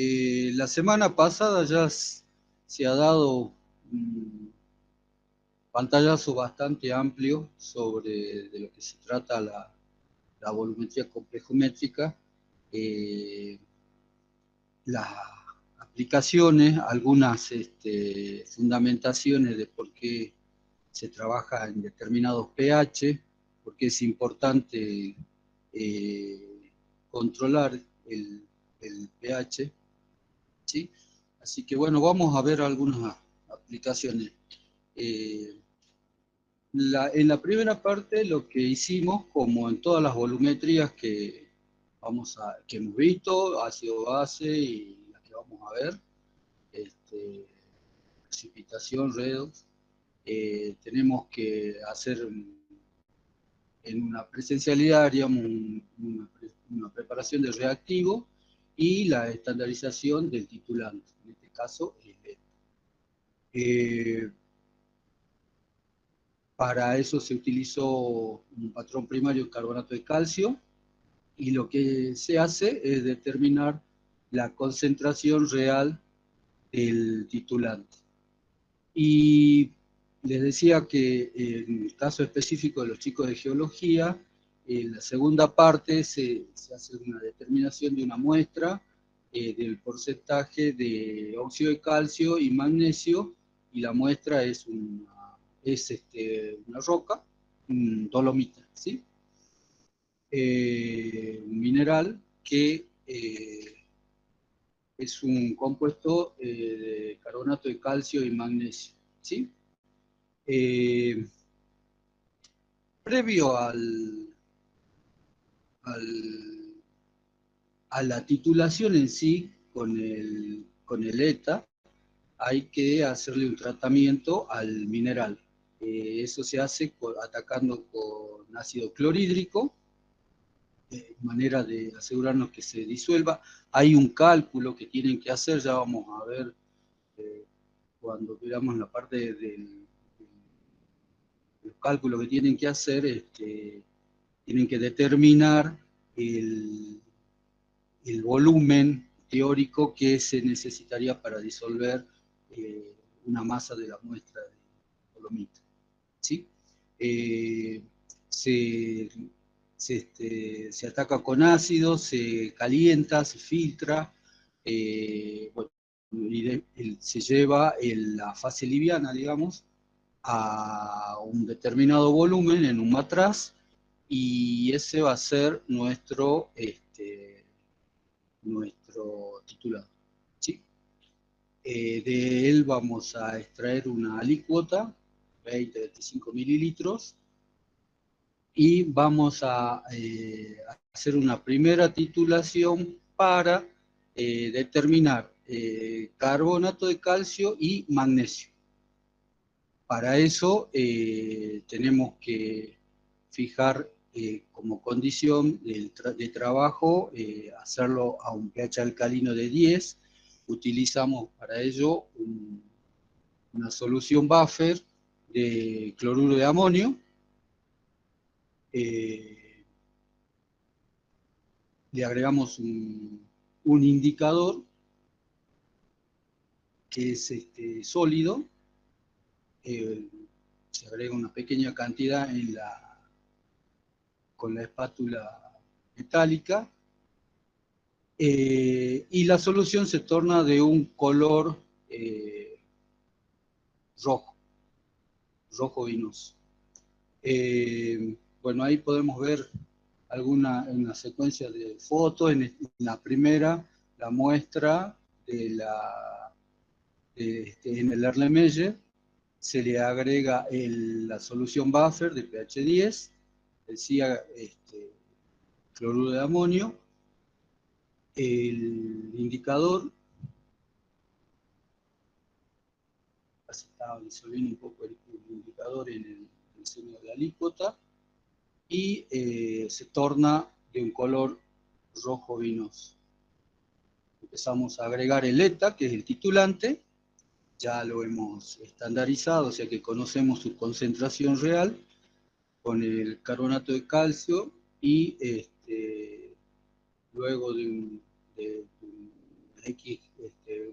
La semana pasada ya se ha dado un pantallazo bastante amplio sobre de lo que se trata la volumetría complejométrica, las aplicaciones, algunas fundamentaciones de por qué se trabaja en determinados pH, porque es importante controlar el pH, ¿sí? Así que bueno, vamos a ver algunas aplicaciones. Eh, en la primera parte lo que hicimos, como en todas las volumetrías que hemos visto, ácido base y las que vamos a ver, precipitación, redox, tenemos que hacer en una presencialidad, haríamos una preparación de reactivo y la estandarización del titulante, en este caso el ETA. Para eso se utilizó un patrón primario de carbonato de calcio y lo que se hace es determinar la concentración real del titulante. Y les decía que en el caso específico de los chicos de geología, en la segunda parte se hace una determinación de una muestra del porcentaje de óxido de calcio y magnesio, y la muestra es una roca, un dolomita, ¿sí? Un mineral que es un compuesto de carbonato de calcio y magnesio, ¿sí? Eh, Previo al, a la titulación en sí con el ETA, hay que hacerle un tratamiento al mineral. Eso se hace atacando con ácido clorhídrico, manera de asegurarnos que se disuelva. Hay un cálculo que tienen que hacer, ya vamos a ver eh, cuando veamos la parte del los cálculos que tienen que hacer, tienen que determinar el, el volumen teórico que se necesitaría para disolver una masa de la muestra de dolomita, ¿sí? Eh, se, se ataca con ácido, se calienta, se filtra, bueno, y se lleva la fase liviana, digamos, a un determinado volumen en un matraz, y ese va a ser nuestro titulado, ¿sí? De él vamos a extraer una alícuota, 20-25 mililitros, y vamos a hacer una primera titulación para determinar carbonato de calcio y magnesio. Para eso tenemos que fijar como condición de trabajo hacerlo a un pH alcalino de 10. Utilizamos para ello una solución buffer de cloruro de amonio. Le agregamos un indicador que es sólido. Se agrega una pequeña cantidad con la espátula metálica, y la solución se torna de un color rojo, rojo vinoso. Bueno, ahí podemos ver una secuencia de fotos. En la primera, la muestra en el Erlenmeyer, se le agrega la solución buffer de pH 10, decía cloruro de amonio, el indicador, se estaba disolviendo un poco el indicador en el seno de la alícuota, y se torna de un color rojo vinoso. Empezamos a agregar el ETA, que es el titulante, ya lo hemos estandarizado, o sea que conocemos su concentración real con el carbonato de calcio, y luego de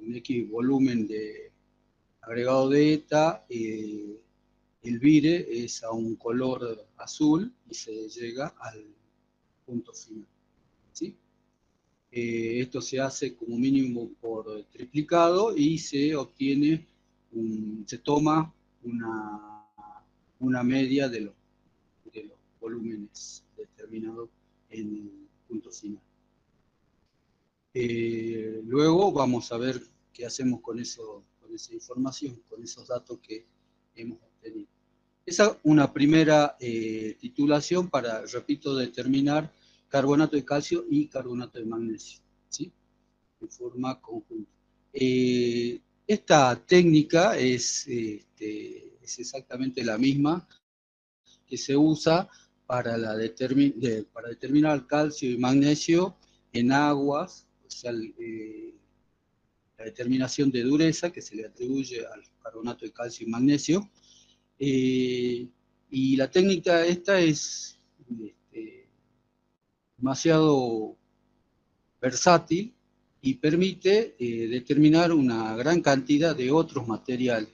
un X volumen de agregado de ETA, el vire es a un color azul y se llega al punto final, ¿sí? Esto se hace como mínimo por triplicado y se obtiene, se toma una media de los volúmenes determinados en el punto final. Luego vamos a ver qué hacemos con esa información, con esos datos que hemos obtenido. Esa es una primera titulación para, repito, determinar carbonato de calcio y carbonato de magnesio, ¿sí? En forma conjunta. Esta técnica es exactamente la misma que se usa para determinar calcio y magnesio en aguas, o sea, la determinación de dureza que se le atribuye al carbonato de calcio y magnesio. Y la técnica esta es demasiado versátil y permite determinar una gran cantidad de otros materiales,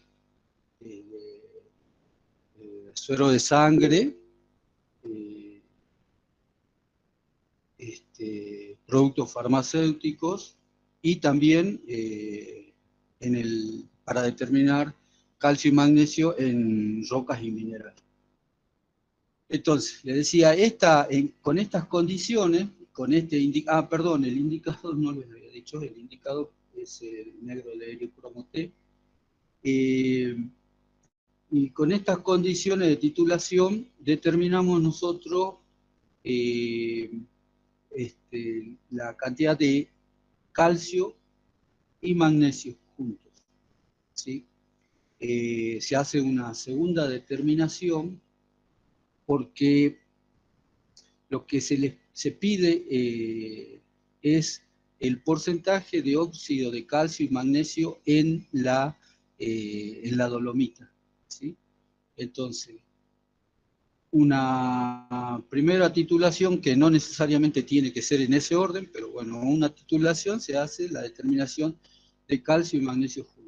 suero de sangre, productos farmacéuticos y también para determinar calcio y magnesio en rocas y minerales. Entonces, le decía, con estas condiciones, con este indicador, perdón, el indicador no les había dicho, el indicador es el negro de helio cromo T, y con estas condiciones de titulación determinamos nosotros la cantidad de calcio y magnesio juntos, ¿sí? Se hace una segunda determinación porque lo que se pide es el porcentaje de óxido de calcio y magnesio en la dolomita, ¿sí? Entonces, una primera titulación que no necesariamente tiene que ser en ese orden, pero bueno, una titulación se hace la determinación de calcio y magnesio juntos.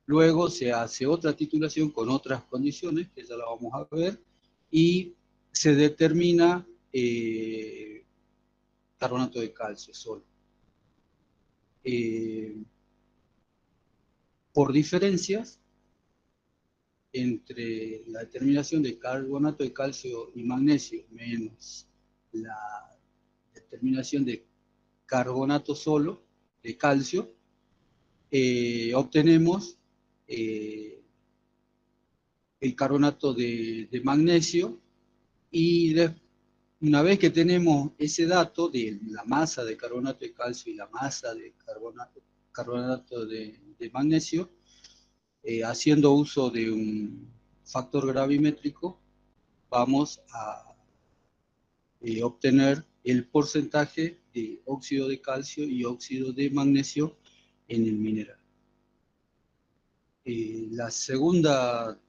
Luego se hace otra titulación con otras condiciones, que ya la vamos a ver, y se determina carbonato de calcio solo. Por diferencias entre la determinación de carbonato de calcio y magnesio menos la determinación de carbonato solo de calcio, obtenemos el carbonato de magnesio, y una vez que tenemos ese dato de la masa de carbonato de calcio y la masa de carbonato de magnesio, haciendo uso de un factor gravimétrico, vamos a obtener el porcentaje de óxido de calcio y óxido de magnesio en el mineral. La segunda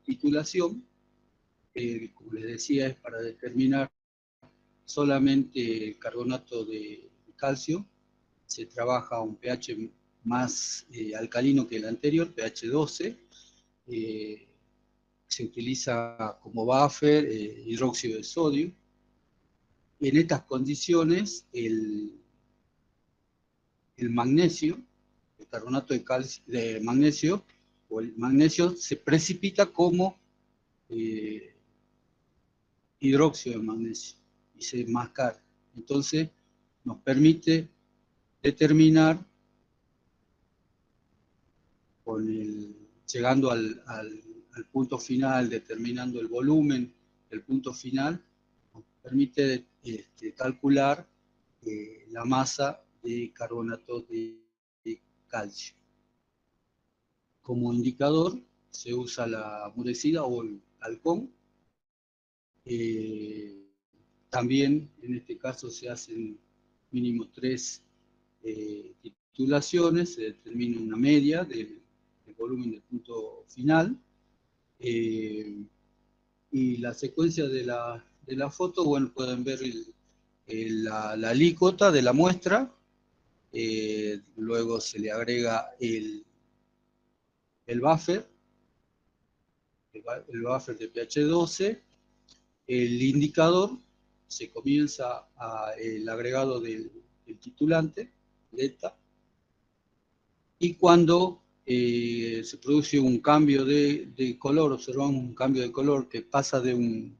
titulación, como les decía, es para determinar solamente el carbonato de calcio. Se trabaja a un pH más alcalino que el anterior, pH 12. Se utiliza como buffer hidróxido de sodio. En estas condiciones, el magnesio, el carbonato de calcio, de magnesio, o el magnesio se precipita como hidróxido de magnesio y se enmascara. Entonces, nos permite determinar, llegando al punto final, determinando el volumen del punto final, nos permite calcular la masa de carbonato de calcio. Como indicador se usa la murecida o el halcón. También en este caso se hacen mínimo 3 titulaciones, se determina una media del volumen del punto final. Y la secuencia de la foto, bueno, pueden ver la alícuota de la muestra, luego se le agrega el buffer, el buffer de pH 12, el indicador, se comienza el agregado del titulante, delta, y cuando se produce un cambio de color, observamos un cambio de color que pasa de un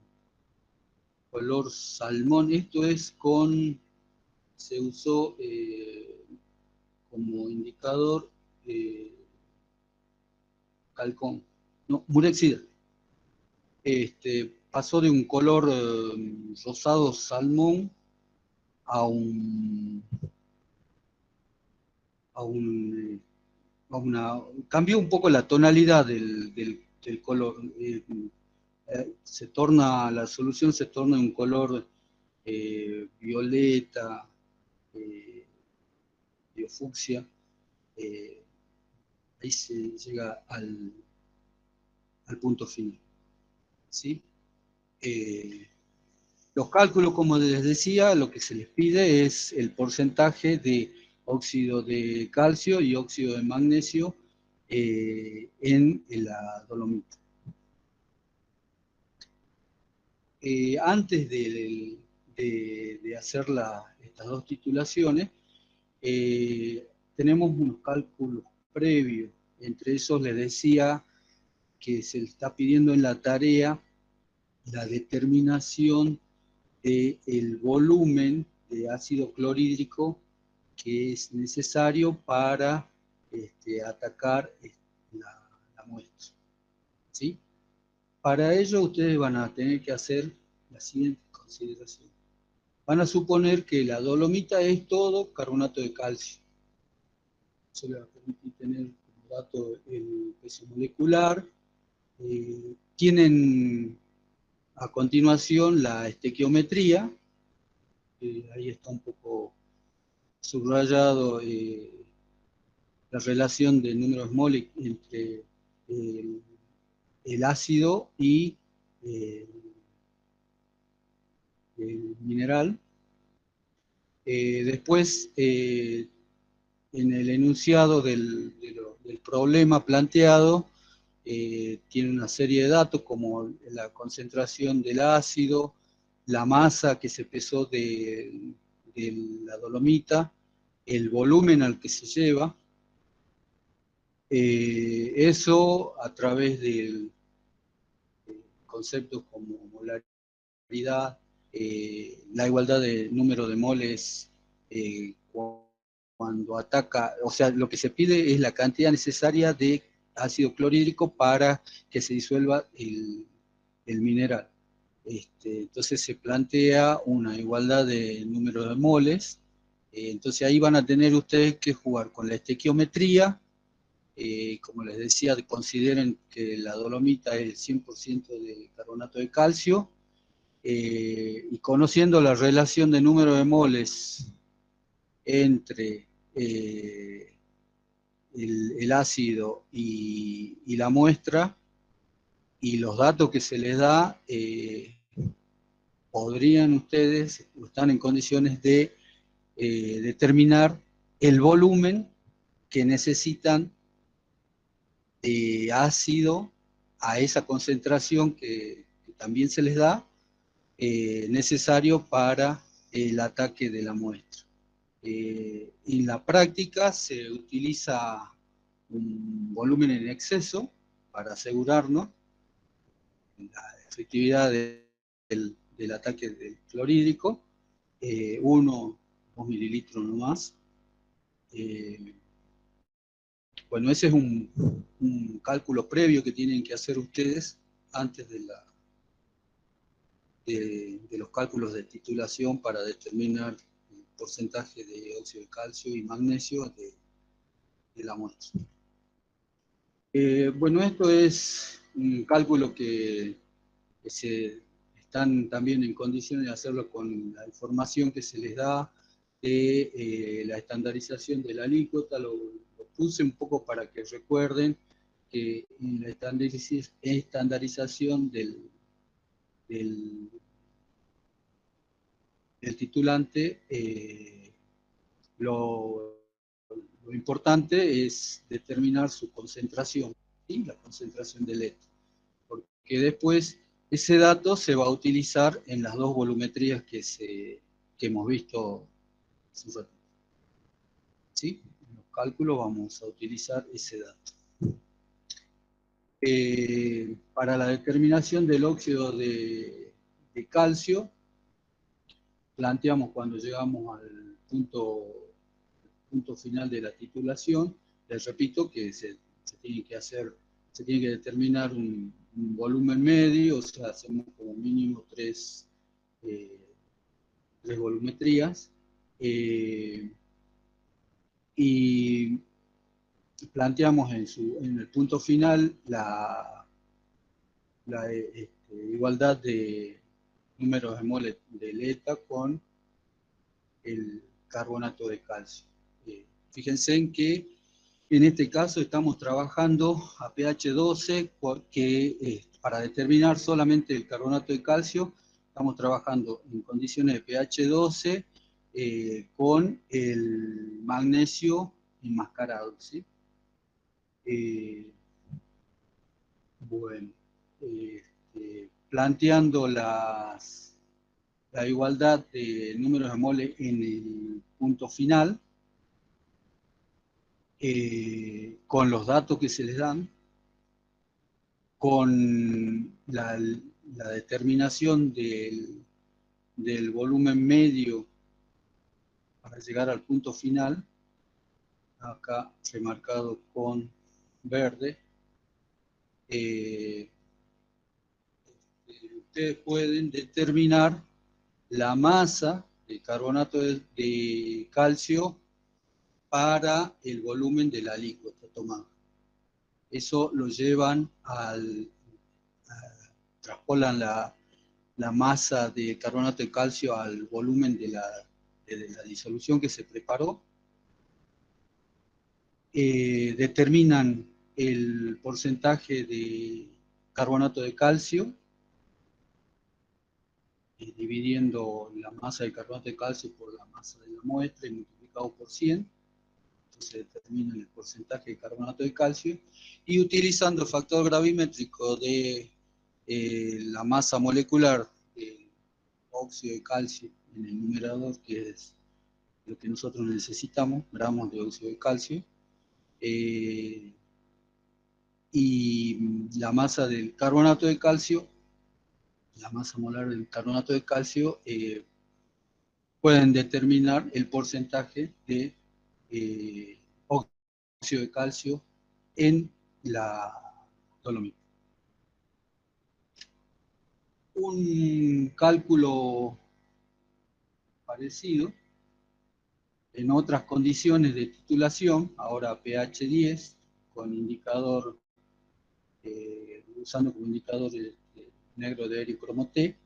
color salmón, esto es se usó como indicador calcón, no, murexida. Pasó de un color rosado salmón a un cambió un poco la tonalidad del color. La solución se torna un color violeta, fucsia. Ahí se llega al punto final, ¿sí? Los cálculos, como les decía, lo que se les pide es el porcentaje de óxido de calcio y óxido de magnesio en la dolomita. Antes de hacer estas dos titulaciones, tenemos unos cálculos previos. Entre esos les decía que se le está pidiendo en la tarea la determinación del volumen de ácido clorhídrico que es necesario para atacar la muestra, ¿sí? Para ello ustedes van a tener que hacer la siguiente consideración. Van a suponer que la dolomita es todo carbonato de calcio. Eso le va a permitir tener como dato el peso molecular. Tienen a continuación la estequiometría. Ahí está un poco subrayado la relación de números mol entre el ácido y el mineral. Después, en el enunciado del problema planteado, tiene una serie de datos como la concentración del ácido, la masa que se pesó de la dolomita, el volumen al que se lleva, eso a través de conceptos como molaridad, la igualdad de número de moles cuando ataca, o sea, lo que se pide es la cantidad necesaria de ácido clorhídrico para que se disuelva el mineral. Entonces se plantea una igualdad de número de moles, entonces ahí van a tener ustedes que jugar con la estequiometría. Como les decía, consideren que la dolomita es el 100% de carbonato de calcio, y conociendo la relación de número de moles entre el ácido y la muestra, y los datos que se les da, podrían ustedes, están en condiciones de determinar el volumen que necesitan de ácido a esa concentración que también se les da, necesario para el ataque de la muestra. En la práctica se utiliza un volumen en exceso para asegurarnos la efectividad del ataque del clorhídrico, 2 mililitros nomás. Bueno, ese es un cálculo previo que tienen que hacer ustedes antes de los cálculos de titulación para determinar el porcentaje de óxido de calcio y magnesio de la muestra. Bueno, esto es un cálculo que se están también en condiciones de hacerlo con la información que se les da de la estandarización de la alícuota. Lo puse un poco para que recuerden que en la estandarización del titulante, lo importante es determinar su concentración, ¿sí? La concentración del ETA, porque después ese dato se va a utilizar en las dos volumetrías que hemos visto hace un ratito, ¿sí? En los cálculos vamos a utilizar ese dato. Para la determinación del óxido de calcio, planteamos cuando llegamos al punto final de la titulación, les repito que se tiene que hacer, se tiene que determinar un volumen medio, o sea, hacemos como mínimo tres volumetrías, y planteamos en el punto final la igualdad de números de moles del ETA con el carbonato de calcio. Fíjense en que en este caso estamos trabajando a pH 12, porque para determinar solamente el carbonato de calcio, estamos trabajando en condiciones de pH 12 con el magnesio enmascarado, ¿sí? Bueno, planteando la igualdad de números de moles en el punto final, con los datos que se les dan, con la determinación del volumen medio para llegar al punto final, acá remarcado con verde, ustedes pueden determinar la masa de carbonato de calcio para el volumen de la alícuota tomada. Eso lo llevan traspolan la masa de carbonato de calcio al volumen de la disolución que se preparó, determinan el porcentaje de carbonato de calcio, dividiendo la masa de carbonato de calcio por la masa de la muestra y multiplicado por 100, entonces determinan el porcentaje de carbonato de calcio, y utilizando el factor gravimétrico de la masa molecular del óxido de calcio en el numerador, que es lo que nosotros necesitamos, gramos de óxido de calcio, y la masa del carbonato de calcio, la masa molar del carbonato de calcio, pueden determinar el porcentaje de óxido de calcio en la dolomita. Un cálculo parecido en otras condiciones de titulación, ahora pH 10, con indicador, usando como indicador el negro de Erio cromo T,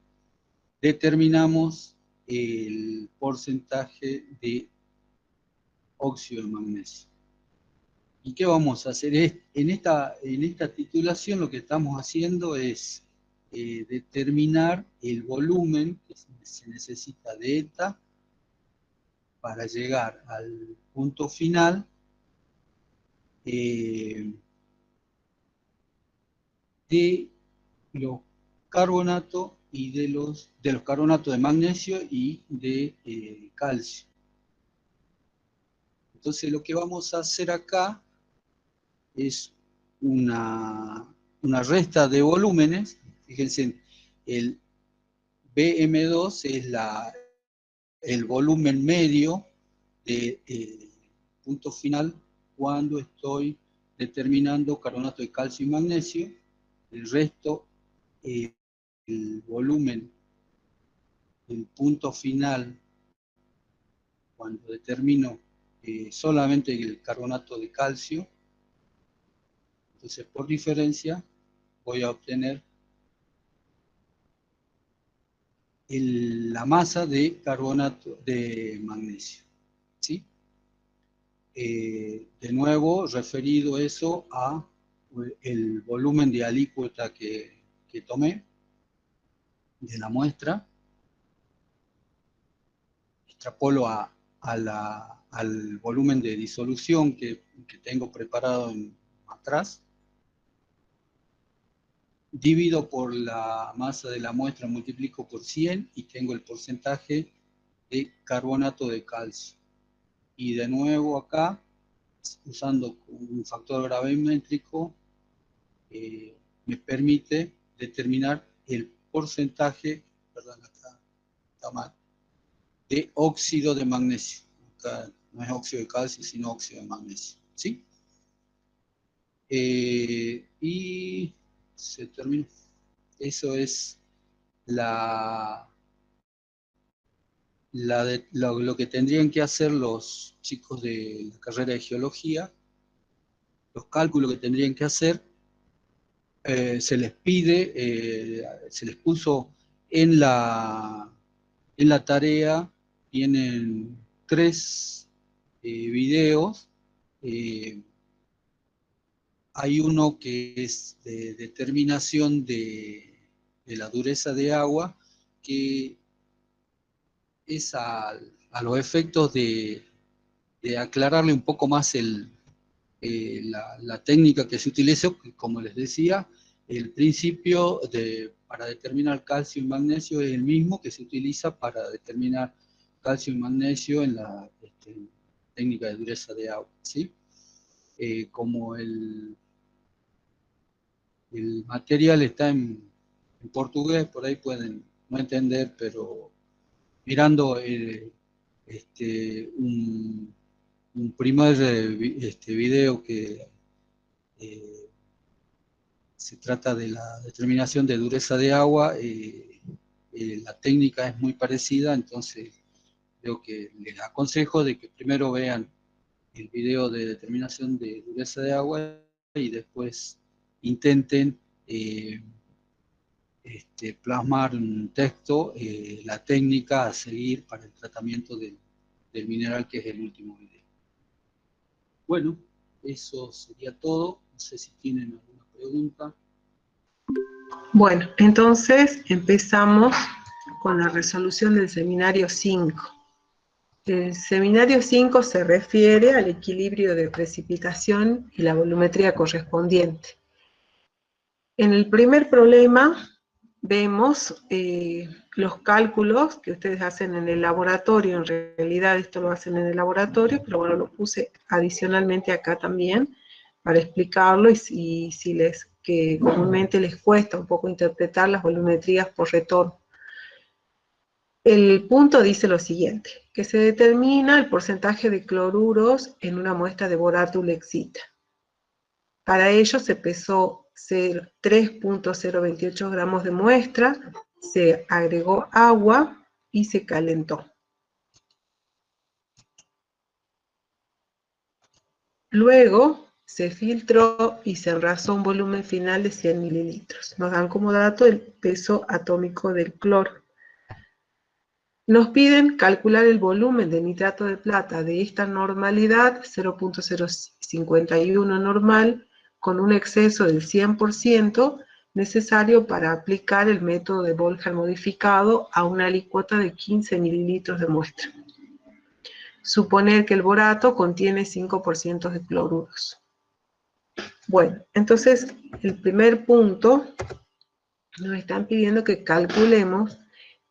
determinamos el porcentaje de óxido de magnesio. ¿Y qué vamos a hacer? En esta titulación lo que estamos haciendo es determinar el volumen que se necesita de ETA para llegar al punto final de los carbonatos y de los carbonatos de magnesio y de calcio. Entonces lo que vamos a hacer acá es una resta de volúmenes. Fíjense, el BM2 es el volumen medio de punto final cuando estoy determinando carbonato de calcio y magnesio. El resto, el volumen, el punto final, cuando determino solamente el carbonato de calcio. Entonces, por diferencia, voy a obtener la masa de carbonato de magnesio, ¿sí? De nuevo, referido eso a el volumen de alícuota que tomé de la muestra, extrapolo a al volumen de disolución que tengo preparado atrás, divido por la masa de la muestra, multiplico por 100 y tengo el porcentaje de carbonato de calcio. Y de nuevo acá, usando un factor gravimétrico, me permite determinar el porcentaje, perdón, acá está mal, de óxido de magnesio. Acá no es óxido de calcio, sino óxido de magnesio. ¿Sí? Y se terminó. Eso es lo que tendrían que hacer los chicos de la carrera de geología, los cálculos que tendrían que hacer. Se les pide, se les puso en la tarea, tienen 3 videos. Hay uno que es de determinación de la dureza de agua, que es a los efectos de aclararle un poco más la técnica que se utilizó, como les decía, el principio para determinar calcio y magnesio es el mismo que se utiliza para determinar calcio y magnesio en la técnica de dureza de agua, ¿sí? Como el material está en portugués, por ahí pueden no entender, pero mirando un primer video que se trata de la determinación de dureza de agua, la técnica es muy parecida, entonces creo que les aconsejo de que primero vean el video de determinación de dureza de agua y después intenten plasmar en un texto la técnica a seguir para el tratamiento del mineral, que es el último video. Bueno, eso sería todo. No sé si tienen alguna pregunta. Bueno, entonces empezamos con la resolución del seminario 5. El seminario 5 se refiere al equilibrio de precipitación y la volumetría correspondiente. En el primer problema vemos los cálculos que ustedes hacen en el laboratorio. En realidad esto lo hacen en el laboratorio, pero bueno, lo puse adicionalmente acá también para explicarlo, y si que comúnmente les cuesta un poco interpretar las volumetrías por retorno. El punto dice lo siguiente, que se determina el porcentaje de cloruros en una muestra de borato ulexita. Para ello se pesó 3.028 gramos de muestra, se agregó agua y se calentó. Luego se filtró y se enrasó un volumen final de 100 mililitros. Nos dan como dato el peso atómico del cloro. Nos piden calcular el volumen de nitrato de plata de esta normalidad, 0.051 normal, con un exceso del 100% necesario para aplicar el método de Volger modificado a una alícuota de 15 mililitros de muestra. Suponer que el borato contiene 5% de cloruros. Bueno, entonces el primer punto, nos están pidiendo que calculemos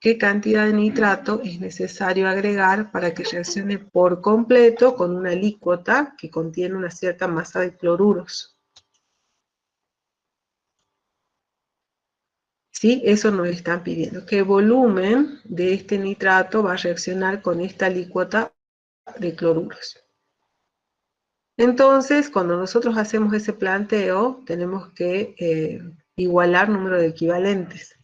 qué cantidad de nitrato es necesario agregar para que reaccione por completo con una alícuota que contiene una cierta masa de cloruros. ¿Sí? Eso nos están pidiendo. ¿Qué volumen de este nitrato va a reaccionar con esta alícuota de cloruros? Entonces, cuando nosotros hacemos ese planteo, tenemos que igualar número de equivalentes,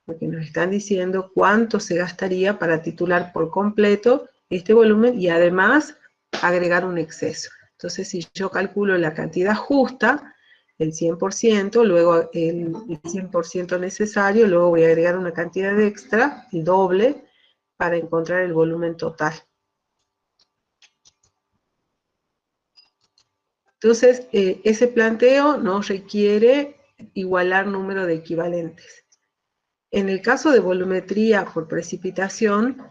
porque nos están diciendo cuánto se gastaría para titular por completo este volumen y además agregar un exceso. Entonces, si yo calculo la cantidad justa, el 100%, luego el 100% necesario, luego voy a agregar una cantidad de extra, el doble, para encontrar el volumen total. Entonces, ese planteo nos requiere igualar número de equivalentes. En el caso de volumetría por precipitación,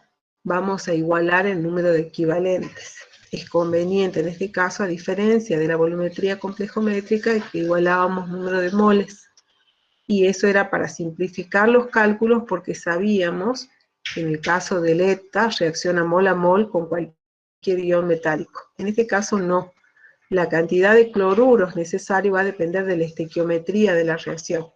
vamos a igualar el número de equivalentes. es conveniente en este caso, a diferencia de la volumetría complejométrica, que igualábamos número de moles. Y eso era para simplificar los cálculos, porque sabíamos que en el caso del ETA reacciona mol a mol con cualquier ion metálico. En este caso no. La cantidad de cloruros necesario va a depender de la estequiometría de la reacción.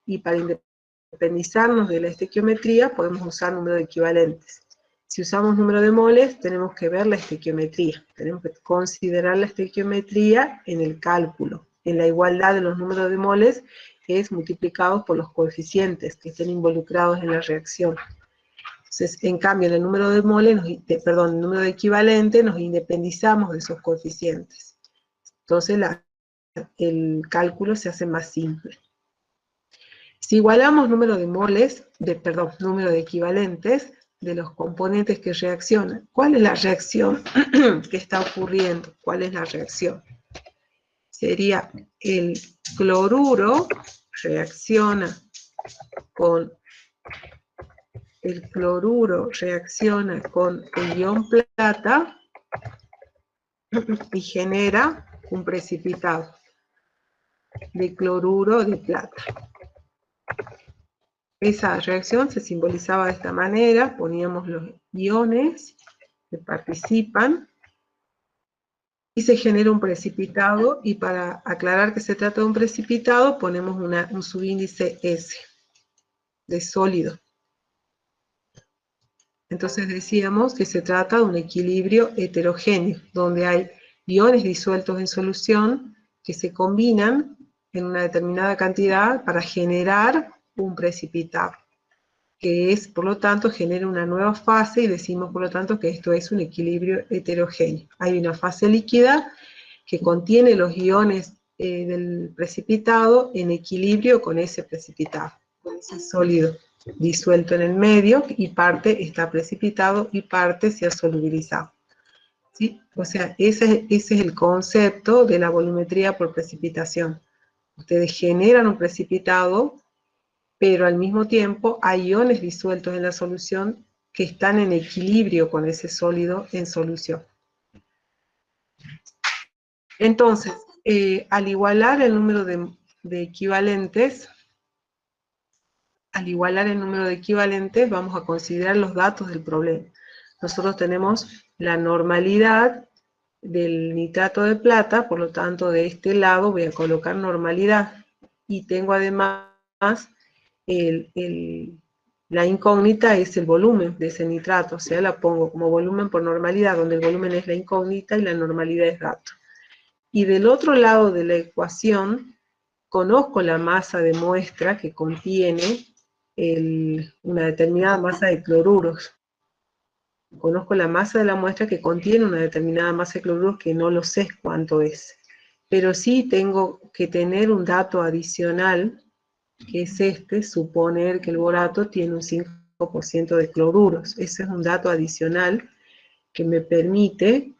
Y para independizarnos de la estequiometría podemos usar número de equivalentes. Si usamos número de moles, tenemos que ver la estequiometría. Tenemos que considerar la estequiometría en el cálculo. En la igualdad de los números de moles es multiplicados por los coeficientes que estén involucrados en la reacción. Entonces, en cambio, en el número de moles, el número de equivalente, nos independizamos de esos coeficientes. Entonces, el cálculo se hace más simple. Si igualamos número de moles, número de equivalentes de los componentes que reaccionan, ¿cuál es la reacción que está ocurriendo? ¿Cuál es la reacción? Sería el cloruro reacciona con el ion plata y genera un precipitado de cloruro de plata. Esa reacción se simbolizaba de esta manera, poníamos los iones que participan y se genera un precipitado, y para aclarar que se trata de un precipitado ponemos un subíndice S de sólido. Entonces decíamos que se trata de un equilibrio heterogéneo, donde hay iones disueltos en solución que se combinan en una determinada cantidad para generar un precipitado, que es, por lo tanto, genera una nueva fase, y decimos, por lo tanto, que esto es un equilibrio heterogéneo. Hay una fase líquida que contiene los iones del precipitado en equilibrio con ese precipitado, con ese sólido disuelto en el medio, y parte está precipitado y parte se ha solubilizado. ¿Sí? O sea, ese es el concepto de la volumetría por precipitación. Ustedes generan un precipitado, pero al mismo tiempo hay iones disueltos en la solución que están en equilibrio con ese sólido en solución. Entonces, al igualar el número de equivalentes, vamos a considerar los datos del problema. Nosotros tenemos la normalidad del nitrato de plata, por lo tanto, de este lado voy a colocar normalidad. Y tengo además la incógnita es el volumen de ese nitrato, o sea, la pongo como volumen por normalidad, donde el volumen es la incógnita y la normalidad es dato. Y del otro lado de la ecuación, conozco la masa de muestra que contiene una determinada masa de cloruros. Conozco la masa de la muestra que contiene una determinada masa de cloruros, que no lo sé cuánto es. Pero sí tengo que tener un dato adicional, que es suponer que el borato tiene un 5% de cloruros. Ese es un dato adicional que me permite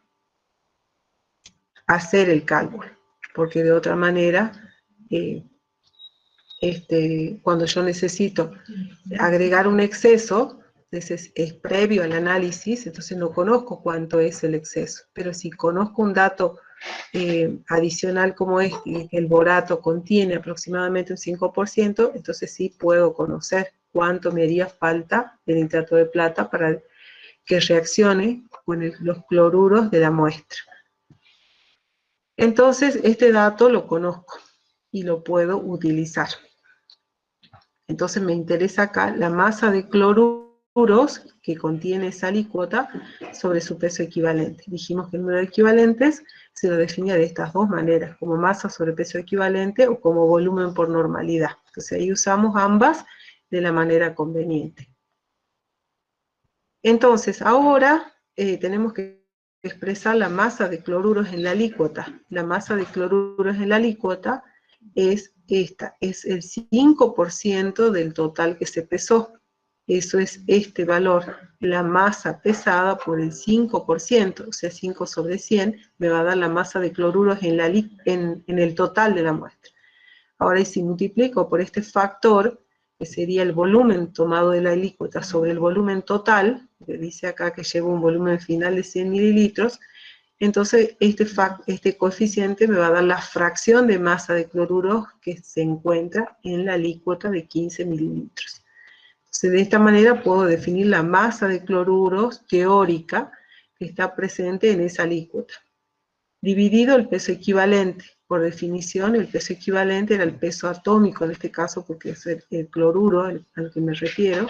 hacer el cálculo, porque de otra manera, cuando yo necesito agregar un exceso, es previo al análisis, entonces no conozco cuánto es el exceso. Pero si conozco un dato adicional como que el borato contiene aproximadamente un 5%, entonces sí puedo conocer cuánto me haría falta de nitrato de plata para que reaccione con los cloruros de la muestra. Entonces, este dato lo conozco y lo puedo utilizar. Entonces me interesa acá la masa de cloruros que contiene esa alícuota sobre su peso equivalente. Dijimos que el número de equivalentes se lo definía de estas dos maneras, como masa sobre peso equivalente o como volumen por normalidad. Entonces ahí usamos ambas de la manera conveniente. Entonces ahora tenemos que expresar la masa de cloruros en la alícuota. La masa de cloruros en la alícuota es esta, es el 5% del total que se pesó. Eso es este valor, la masa pesada por el 5%, o sea, 5 sobre 100, me va a dar la masa de cloruros en el total de la muestra. Ahora, y si multiplico por este factor, que sería el volumen tomado de la alícuota sobre el volumen total, que dice acá que lleva un volumen final de 100 mililitros, entonces este coeficiente me va a dar la fracción de masa de cloruros que se encuentra en la alícuota de 15 mililitros. Entonces, de esta manera puedo definir la masa de cloruros teórica que está presente en esa alícuota, dividido el peso equivalente. Por definición, el peso equivalente era el peso atómico, en este caso, porque es el cloruro al que me refiero,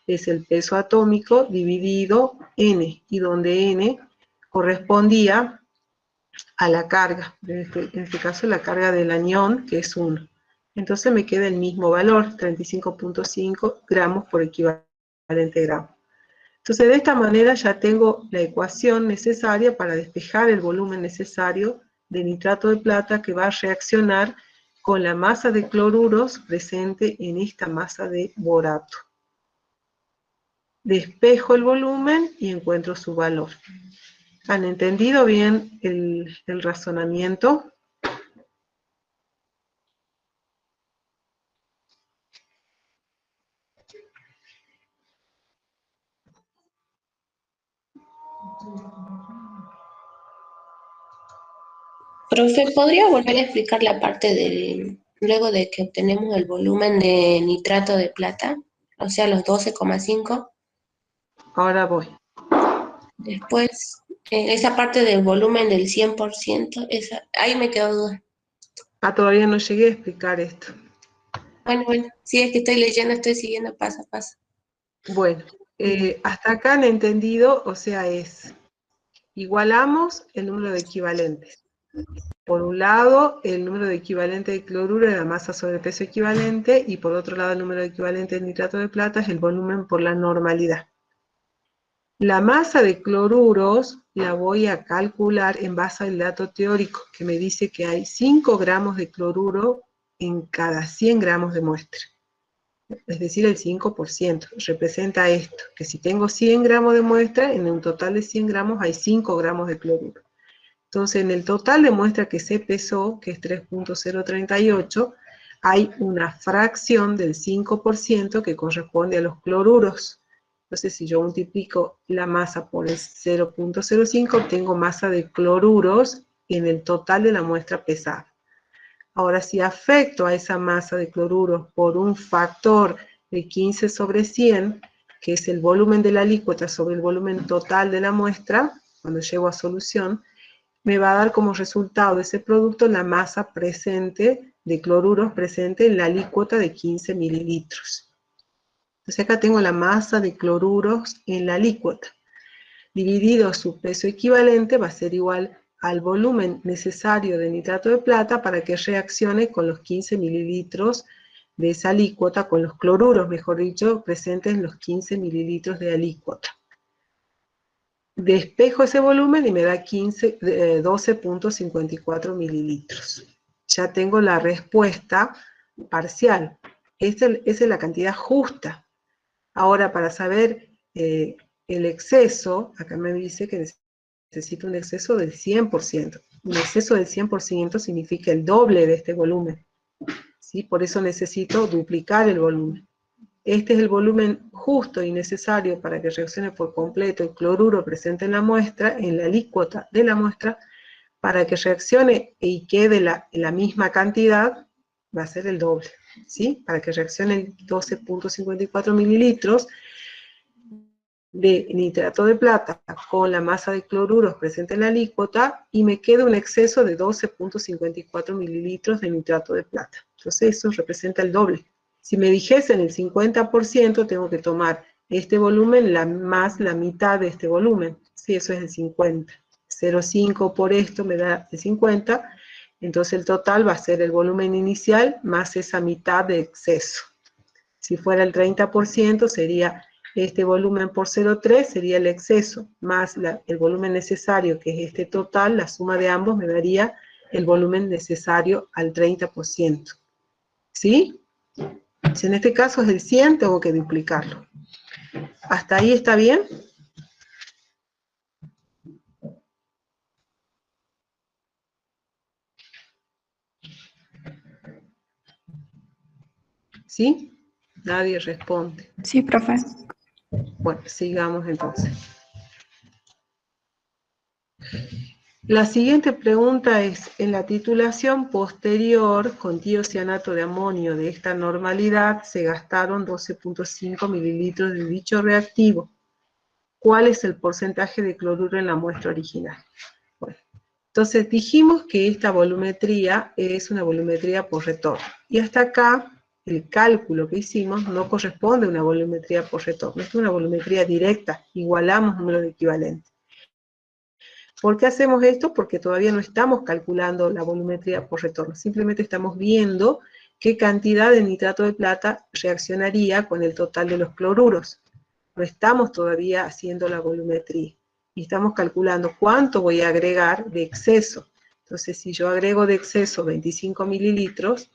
es el peso atómico dividido N, y donde N correspondía a la carga, en este caso la carga del anión, que es 1. Entonces me queda el mismo valor, 35.5 gramos por equivalente gramo. Entonces de esta manera ya tengo la ecuación necesaria para despejar el volumen necesario de nitrato de plata que va a reaccionar con la masa de cloruros presente en esta masa de borato. Despejo el volumen y encuentro su valor. ¿Han entendido bien el razonamiento? Profe, ¿podría volver a explicar la parte luego de que obtenemos el volumen de nitrato de plata? O sea, los 12,5. Ahora voy. Después, esa parte del volumen del 100%, ahí me quedó duda. Todavía no llegué a explicar esto. Bueno, sí, es que estoy leyendo, estoy siguiendo paso a paso. Bueno, hasta acá han entendido, o sea, igualamos el número de equivalentes. Por un lado, el número de equivalente de cloruro es la masa sobre peso equivalente, y por otro lado, el número de equivalente de nitrato de plata es el volumen por la normalidad. La masa de cloruros la voy a calcular en base al dato teórico, que me dice que hay 5 gramos de cloruro en cada 100 gramos de muestra. Es decir, el 5%. Representa esto, que si tengo 100 gramos de muestra, en un total de 100 gramos hay 5 gramos de cloruro. Entonces, en el total de muestra que se pesó, que es 3.038, hay una fracción del 5% que corresponde a los cloruros. Entonces, si yo multiplico la masa por el 0.05, obtengo masa de cloruros en el total de la muestra pesada. Ahora, si afecto a esa masa de cloruros por un factor de 15 sobre 100, que es el volumen de la alícuota sobre el volumen total de la muestra, cuando llego a solución, me va a dar como resultado de ese producto la masa presente de cloruros presente en la alícuota de 15 mililitros. Entonces acá tengo la masa de cloruros en la alícuota. Dividido su peso equivalente va a ser igual al volumen necesario de nitrato de plata para que reaccione con los 15 mililitros de esa alícuota, con los cloruros, mejor dicho, presentes en los 15 mililitros de alícuota. Despejo ese volumen y me da 12.54 mililitros. Ya tengo la respuesta parcial. Esa es la cantidad justa. Ahora, para saber el exceso, acá me dice que necesito un exceso del 100%. Un exceso del 100% significa el doble de este volumen, ¿sí? Por eso necesito duplicar el volumen. Este es el volumen justo y necesario para que reaccione por completo el cloruro presente en la muestra, en la alícuota de la muestra, para que reaccione y quede la misma cantidad, va a ser el doble, ¿sí? Para que reaccione 12.54 mililitros de nitrato de plata con la masa de cloruros presente en la alícuota, y me queda un exceso de 12.54 mililitros de nitrato de plata. Entonces eso representa el doble. Si me dijesen el 50%, tengo que tomar este volumen más la mitad de este volumen. Sí, eso es el 50. 0,5 por esto me da el 50. Entonces el total va a ser el volumen inicial más esa mitad de exceso. Si fuera el 30%, sería este volumen por 0,3, sería el exceso, más el volumen necesario, que es este total, la suma de ambos me daría el volumen necesario al 30%. ¿Sí? Si en este caso es el 100, tengo que duplicarlo. ¿Hasta ahí está bien? ¿Sí? Nadie responde. Sí, profe. Bueno, sigamos entonces. La siguiente pregunta es, en la titulación posterior con tiocianato de amonio de esta normalidad se gastaron 12.5 mililitros de dicho reactivo. ¿Cuál es el porcentaje de cloruro en la muestra original? Bueno, entonces dijimos que esta volumetría es una volumetría por retorno. Y hasta acá, el cálculo que hicimos no corresponde a una volumetría por retorno, es una volumetría directa, igualamos número de equivalentes. ¿Por qué hacemos esto? Porque todavía no estamos calculando la volumetría por retorno, simplemente estamos viendo qué cantidad de nitrato de plata reaccionaría con el total de los cloruros. No estamos todavía haciendo la volumetría, y estamos calculando cuánto voy a agregar de exceso. Entonces, si yo agrego de exceso 25 mililitros,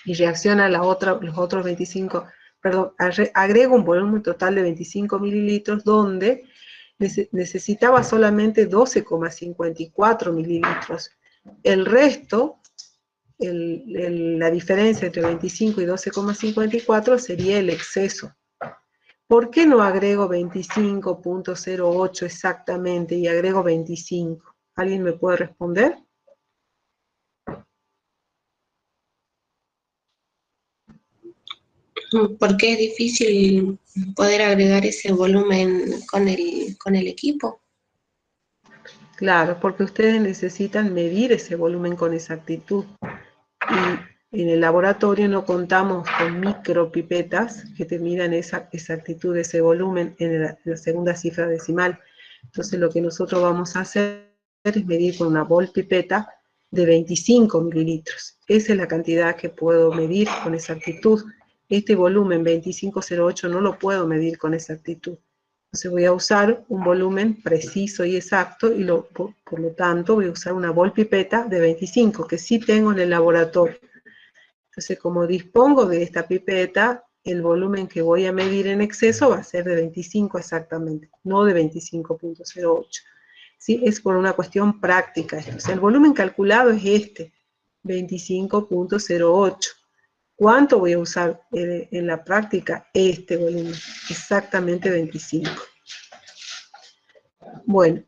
y reacciona los otros 25, perdón, agrego un volumen total de 25 mililitros, donde necesitaba solamente 12,54 mililitros. El resto, la diferencia entre 25 y 12,54 sería el exceso. ¿Por qué no agrego 25.08 exactamente y agrego 25? ¿Alguien me puede responder? Porque es difícil poder agregar ese volumen con el equipo. Claro, porque ustedes necesitan medir ese volumen con exactitud. Y en el laboratorio no contamos con micropipetas que te midan esa exactitud de ese volumen en la segunda cifra decimal. Entonces lo que nosotros vamos a hacer es medir con una volpipeta de 25 mililitros. Esa es la cantidad que puedo medir con exactitud. Este volumen 2508 no lo puedo medir con exactitud. Entonces voy a usar un volumen preciso y exacto, y por lo tanto voy a usar una volpipeta de 25, que sí tengo en el laboratorio. Entonces, como dispongo de esta pipeta, el volumen que voy a medir en exceso va a ser de 25 exactamente, no de 25.08. ¿Sí? Es por una cuestión práctica. O sea, el volumen calculado es este, 25.08. ¿Cuánto voy a usar en la práctica? Este volumen, exactamente 25. Bueno,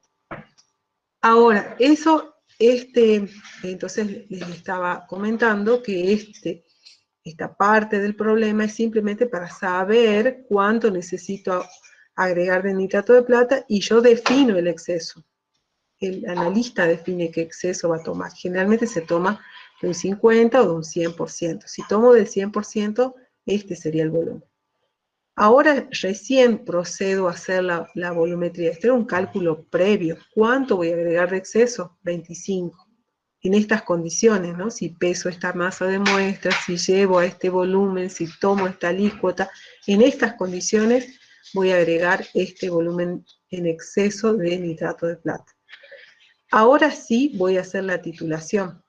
ahora, entonces les estaba comentando que esta parte del problema es simplemente para saber cuánto necesito agregar de nitrato de plata, y yo defino el exceso. El analista define qué exceso va a tomar. Generalmente se toma de un 50 o de un 100%. Si tomo del 100%, este sería el volumen. Ahora recién procedo a hacer la volumetría. Este era un cálculo previo. ¿Cuánto voy a agregar de exceso? 25. En estas condiciones, ¿no? Si peso esta masa de muestra, si llevo a este volumen, si tomo esta alícuota, en estas condiciones voy a agregar este volumen en exceso de nitrato de plata. Ahora sí voy a hacer la titulación.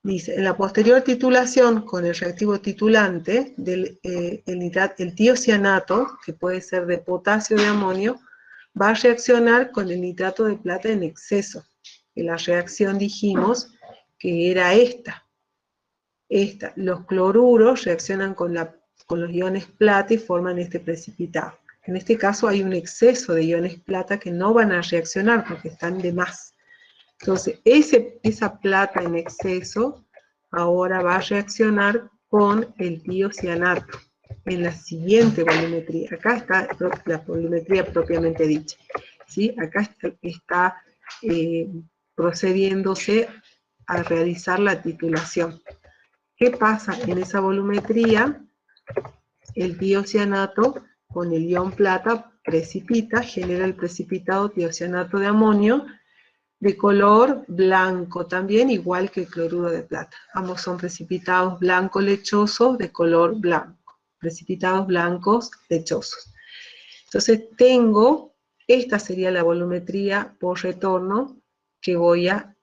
Dice, en la posterior titulación con el reactivo titulante, el tiocianato, que puede ser de potasio o de amonio, va a reaccionar con el nitrato de plata en exceso. En la reacción dijimos que era esta. Los cloruros reaccionan con los iones plata y forman este precipitado. En este caso hay un exceso de iones plata que no van a reaccionar porque están de más. Entonces, esa plata en exceso ahora va a reaccionar con el tiocianato en la siguiente volumetría. Acá está la volumetría propiamente dicha. ¿Sí? Acá está procediéndose a realizar la titulación. ¿Qué pasa? En esa volumetría, el tiocianato con el ion plata precipita, genera el precipitado tiocianato de amonio, de color blanco también, igual que el cloruro de plata. Ambos son precipitados blanco lechosos de color blanco. Precipitados blancos lechosos. Entonces esta sería la volumetría por retorno que voy a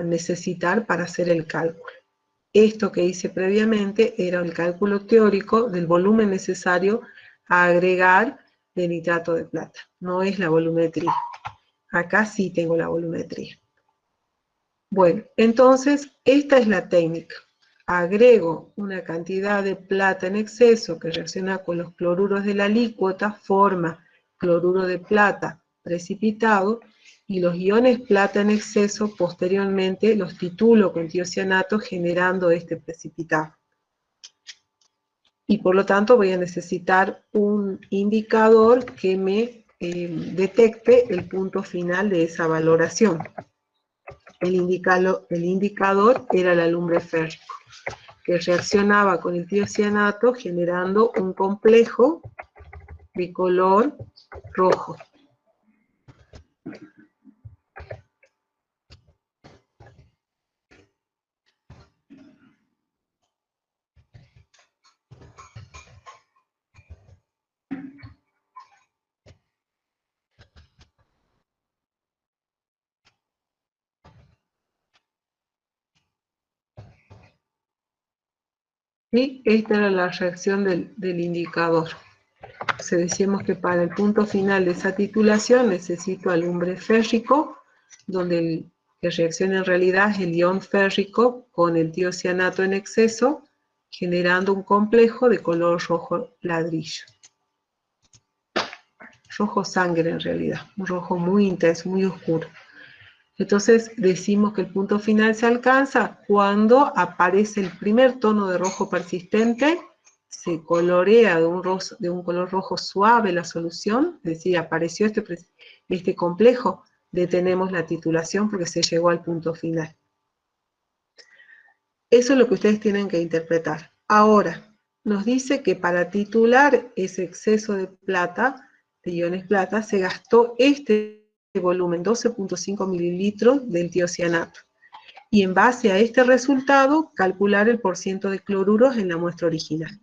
necesitar para hacer el cálculo. Esto que hice previamente era el cálculo teórico del volumen necesario a agregar de nitrato de plata. No es la volumetría. Acá sí tengo la volumetría. Bueno, entonces esta es la técnica. Agrego una cantidad de plata en exceso que reacciona con los cloruros de la alícuota, forma cloruro de plata precipitado, y los iones plata en exceso posteriormente los titulo con tiocianato generando este precipitado. Y por lo tanto voy a necesitar un indicador que me detecte el punto final de esa valoración. El indicador era el alumbre férrico, que reaccionaba con el tiocianato generando un complejo de color rojo. Y esta era la reacción del indicador. Entonces decíamos que para el punto final de esa titulación necesito alumbre férrico, donde el que reacciona en realidad es el ion férrico con el tiocianato en exceso, generando un complejo de color rojo ladrillo. Rojo sangre en realidad, un rojo muy intenso, muy oscuro. Entonces decimos que el punto final se alcanza cuando aparece el primer tono de rojo persistente, se colorea de un color rojo suave la solución, es decir, apareció este complejo, detenemos la titulación porque se llegó al punto final. Eso es lo que ustedes tienen que interpretar. Ahora, nos dice que para titular ese exceso de plata, de iones plata, se gastó este volumen, 12.5 mililitros del tiocianato. Y en base a este resultado, calcular el porciento de cloruros en la muestra original.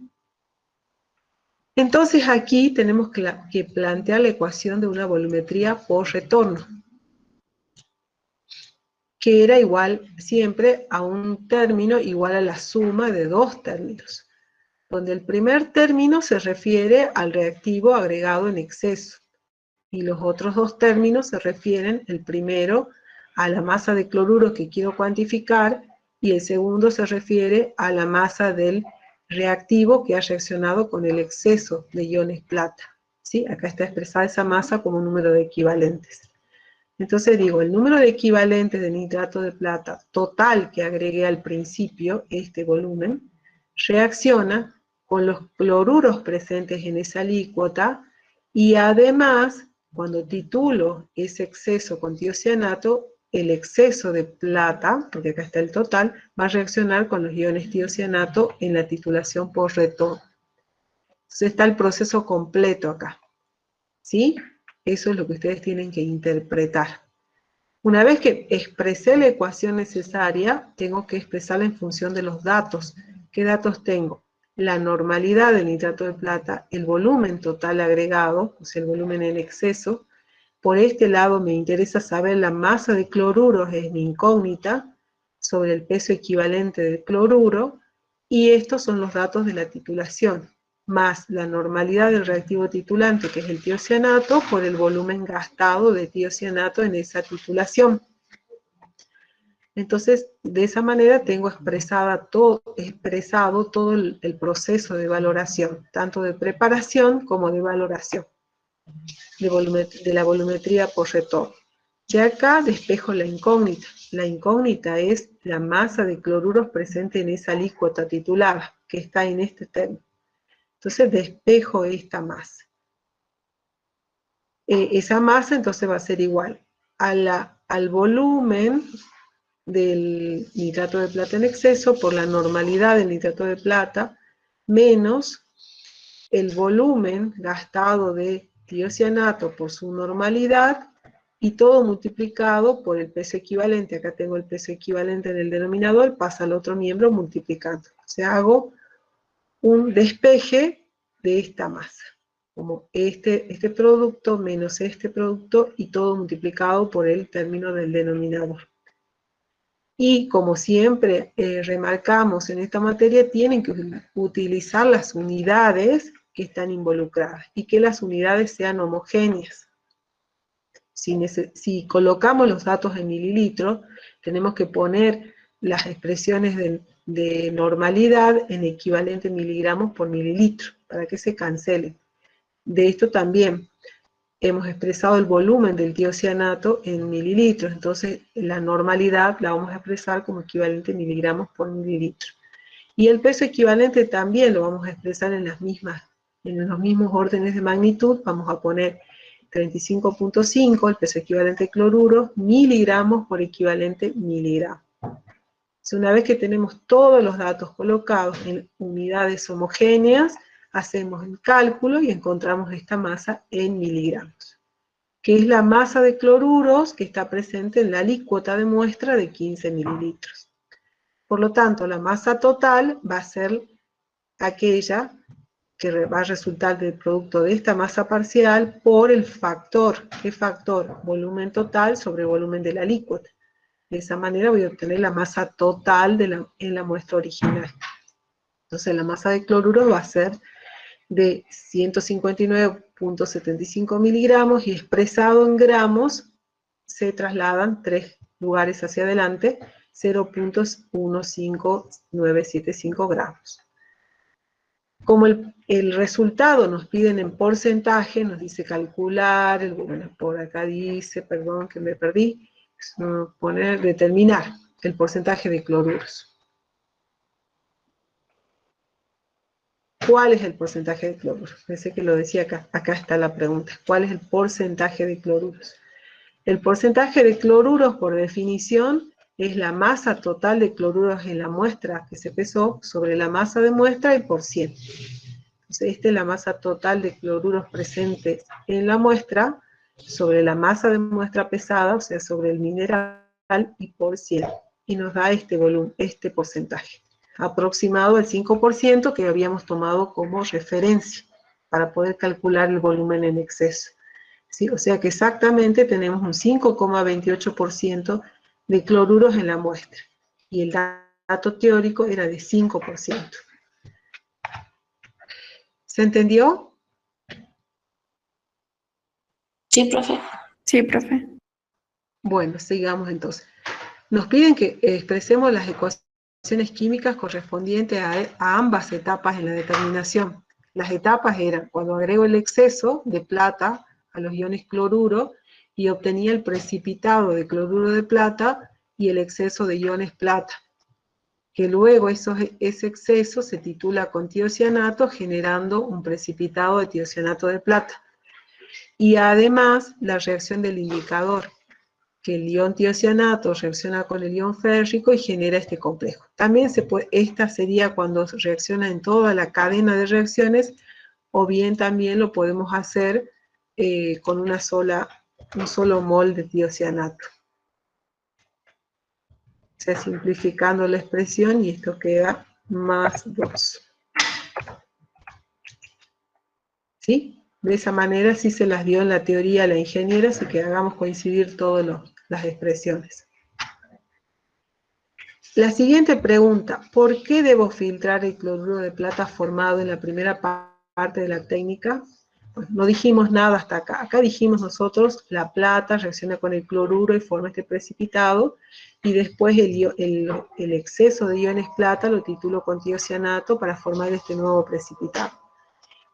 Entonces aquí tenemos que plantear la ecuación de una volumetría por retorno, que era igual siempre a un término igual a la suma de dos términos, donde el primer término se refiere al reactivo agregado en exceso, y los otros dos términos se refieren, el primero, a la masa de cloruro que quiero cuantificar, y el segundo se refiere a la masa del reactivo que ha reaccionado con el exceso de iones plata. ¿Sí? Acá está expresada esa masa como un número de equivalentes. Entonces digo, el número de equivalentes de nitrato de plata total que agregué al principio, este volumen, reacciona con los cloruros presentes en esa alícuota, y además, cuando titulo ese exceso con tiocianato, el exceso de plata, porque acá está el total, va a reaccionar con los iones tiocianato en la titulación por retorno. Entonces está el proceso completo acá. ¿Sí? Eso es lo que ustedes tienen que interpretar. Una vez que expresé la ecuación necesaria, tengo que expresarla en función de los datos. ¿Qué datos tengo? La normalidad del nitrato de plata, el volumen total agregado, o sea, el volumen en exceso. Por este lado me interesa saber la masa de cloruros, es mi incógnita, sobre el peso equivalente del cloruro, y estos son los datos de la titulación, más la normalidad del reactivo titulante, que es el tiocianato, por el volumen gastado de tiocianato en esa titulación. Entonces, de esa manera tengo expresado todo el proceso de valoración, tanto de preparación como de valoración de la volumetría por retorno. De acá despejo la incógnita. La incógnita es la masa de cloruros presente en esa alícuota titulada, que está en este término. Entonces despejo esta masa. Esa masa entonces va a ser igual al volumen del nitrato de plata en exceso por la normalidad del nitrato de plata menos el volumen gastado de tiocianato por su normalidad y todo multiplicado por el peso equivalente. Acá tengo el peso equivalente en el denominador, pasa al otro miembro multiplicando. O sea, hago un despeje de esta masa, como este producto menos este producto y todo multiplicado por el término del denominador. Y como siempre remarcamos en esta materia, tienen que utilizar las unidades que están involucradas y que las unidades sean homogéneas. Si colocamos los datos en mililitros, tenemos que poner las expresiones de normalidad en equivalente miligramos por mililitro, para que se cancelen. De esto también, hemos expresado el volumen del tiocianato en mililitros, entonces la normalidad la vamos a expresar como equivalente miligramos por mililitro. Y el peso equivalente también lo vamos a expresar en los mismos órdenes de magnitud. Vamos a poner 35.5, el peso equivalente de cloruros, miligramos por equivalente miligramo. Una vez que tenemos todos los datos colocados en unidades homogéneas, hacemos el cálculo y encontramos esta masa en miligramos, que es la masa de cloruros que está presente en la alícuota de muestra de 15 mililitros. Por lo tanto, la masa total va a ser aquella que va a resultar del producto de esta masa parcial por el factor. ¿Qué factor? Volumen total sobre volumen de la alícuota. De esa manera voy a obtener la masa total en la muestra original. Entonces la masa de cloruro va a ser de 159.75 miligramos y expresado en gramos se trasladan 3 lugares hacia adelante, 0.15975 gramos. Como el resultado nos piden en porcentaje, nos dice calcular, bueno, por acá dice, perdón que me perdí, determinar el porcentaje de cloruros. ¿Cuál es el porcentaje de cloruros? Pensé que lo decía acá. Acá está la pregunta. ¿Cuál es el porcentaje de cloruros? El porcentaje de cloruros, por definición, es la masa total de cloruros en la muestra que se pesó sobre la masa de muestra y por 100. Entonces, esta es la masa total de cloruros presentes en la muestra sobre la masa de muestra pesada, o sea, sobre el mineral y por 100. Y nos da este volumen, este porcentaje, aproximado al 5% que habíamos tomado como referencia para poder calcular el volumen en exceso. ¿Sí? O sea que exactamente tenemos un 5,28% de cloruros en la muestra. Y el dato teórico era de 5%. ¿Se entendió? Sí, profe. Sí, profe. Bueno, sigamos entonces. Nos piden que expresemos las ecuaciones químicas correspondientes a ambas etapas en la determinación. Las etapas eran cuando agrego el exceso de plata a los iones cloruro y obtenía el precipitado de cloruro de plata y el exceso de iones plata, que luego ese exceso se titula con tiocianato generando un precipitado de tiocianato de plata. Y además la reacción del indicador, que el ion tiocianato reacciona con el ion férrico y genera este complejo. También esta sería cuando reacciona en toda la cadena de reacciones, o bien también lo podemos hacer con un solo mol de tiocianato. O sea, simplificando la expresión, y esto queda más 2. ¿Sí? De esa manera sí se las dio en la teoría a la ingeniera, así que hagamos coincidir todas las expresiones. La siguiente pregunta, ¿por qué debo filtrar el cloruro de plata formado en la primera parte de la técnica? Pues no dijimos nada hasta acá. Acá dijimos nosotros, la plata reacciona con el cloruro y forma este precipitado, y después el exceso de iones plata lo titulo con tiocianato para formar este nuevo precipitado.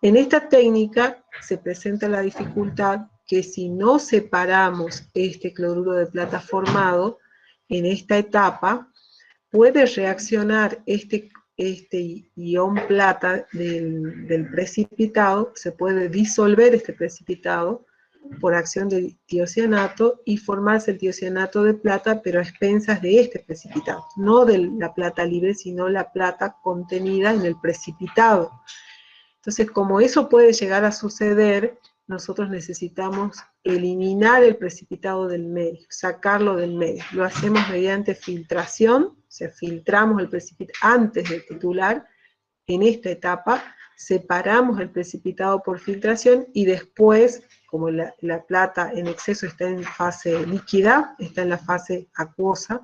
En esta técnica se presenta la dificultad que si no separamos este cloruro de plata formado en esta etapa, puede reaccionar este ion plata del precipitado, se puede disolver este precipitado por acción de tiocianato y formarse el tiocianato de plata, pero a expensas de este precipitado, no de la plata libre, sino la plata contenida en el precipitado. Entonces, como eso puede llegar a suceder, nosotros necesitamos eliminar el precipitado del medio, sacarlo del medio. Lo hacemos mediante filtración, o sea, filtramos el precipitado antes de titular. En esta etapa, separamos el precipitado por filtración y después, como la plata en exceso está en fase líquida, está en la fase acuosa,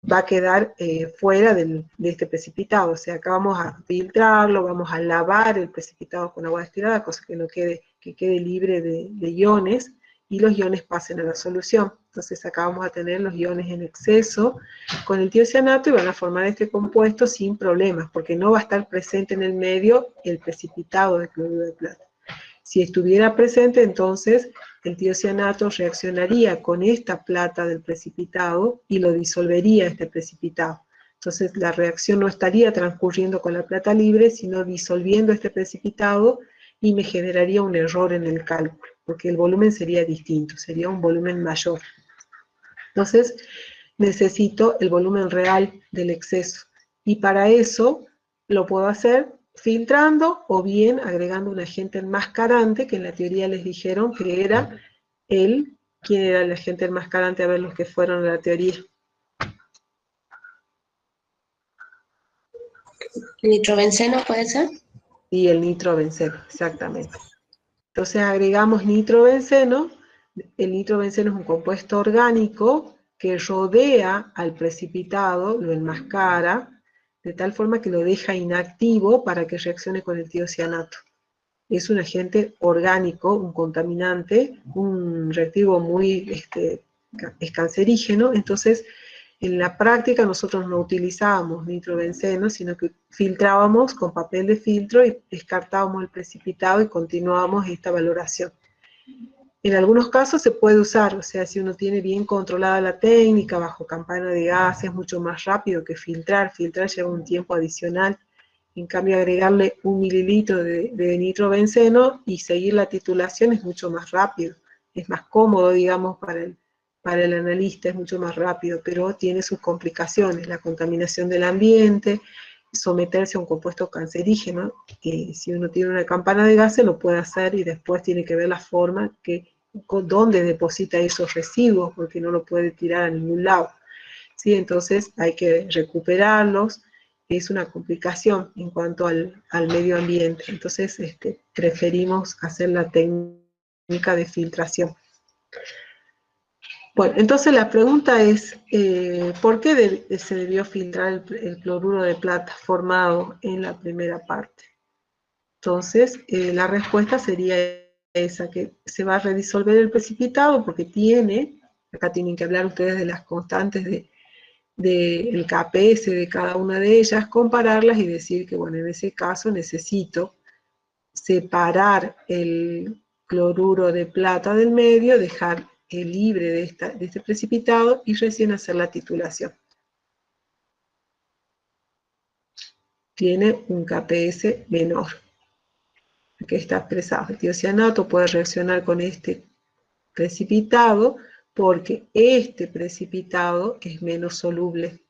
va a quedar fuera de este precipitado. O sea, acá vamos a filtrarlo, vamos a lavar el precipitado con agua destilada, cosa que quede libre de iones, y los iones pasen a la solución. Entonces acá vamos a tener los iones en exceso con el tiocianato y van a formar este compuesto sin problemas, porque no va a estar presente en el medio el precipitado de cloruro de plata. Si estuviera presente, entonces el tiocianato reaccionaría con esta plata del precipitado y lo disolvería este precipitado. Entonces la reacción no estaría transcurriendo con la plata libre, sino disolviendo este precipitado y me generaría un error en el cálculo, porque el volumen sería distinto, sería un volumen mayor. Entonces necesito el volumen real del exceso. Y para eso lo puedo hacer filtrando o bien agregando un agente enmascarante, que en la teoría les dijeron que era ¿quién era el agente enmascarante? A ver los que fueron a la teoría. ¿Nitrobenceno puede ser? Y el nitrobenceno, exactamente. Entonces agregamos nitrobenceno. El nitrobenceno es un compuesto orgánico que rodea al precipitado, lo enmascara, de tal forma que lo deja inactivo para que reaccione con el tiocianato. Es un agente orgánico, un contaminante, un reactivo muy es cancerígeno. Entonces, en la práctica nosotros no utilizábamos nitrobenceno, sino que filtrábamos con papel de filtro y descartábamos el precipitado y continuábamos esta valoración. En algunos casos se puede usar, o sea, si uno tiene bien controlada la técnica, bajo campana de gas, es mucho más rápido que filtrar. Filtrar lleva un tiempo adicional. En cambio, agregarle 1 mililitro de nitrobenceno y seguir la titulación es mucho más rápido. Es más cómodo, digamos, para el analista, es mucho más rápido, pero tiene sus complicaciones, la contaminación del ambiente, someterse a un compuesto cancerígeno, que si uno tiene una campana de gases lo puede hacer y después tiene que ver la forma dónde deposita esos residuos, porque no lo puede tirar a ningún lado. ¿Sí? Entonces hay que recuperarlos, es una complicación en cuanto al medio ambiente. Entonces preferimos hacer la técnica de filtración. Bueno, entonces la pregunta es, ¿por qué se debió filtrar el cloruro de plata formado en la primera parte? Entonces, la respuesta sería esa, que se va a redisolver el precipitado porque acá tienen que hablar ustedes de las constantes del KPS de cada una de ellas, compararlas y decir que, bueno, en ese caso necesito separar el cloruro de plata del medio, dejar libre de este precipitado y recién hacer la titulación. Tiene un KPS menor. Aquí está expresado. El tiocianato puede reaccionar con este precipitado porque este precipitado es menos soluble.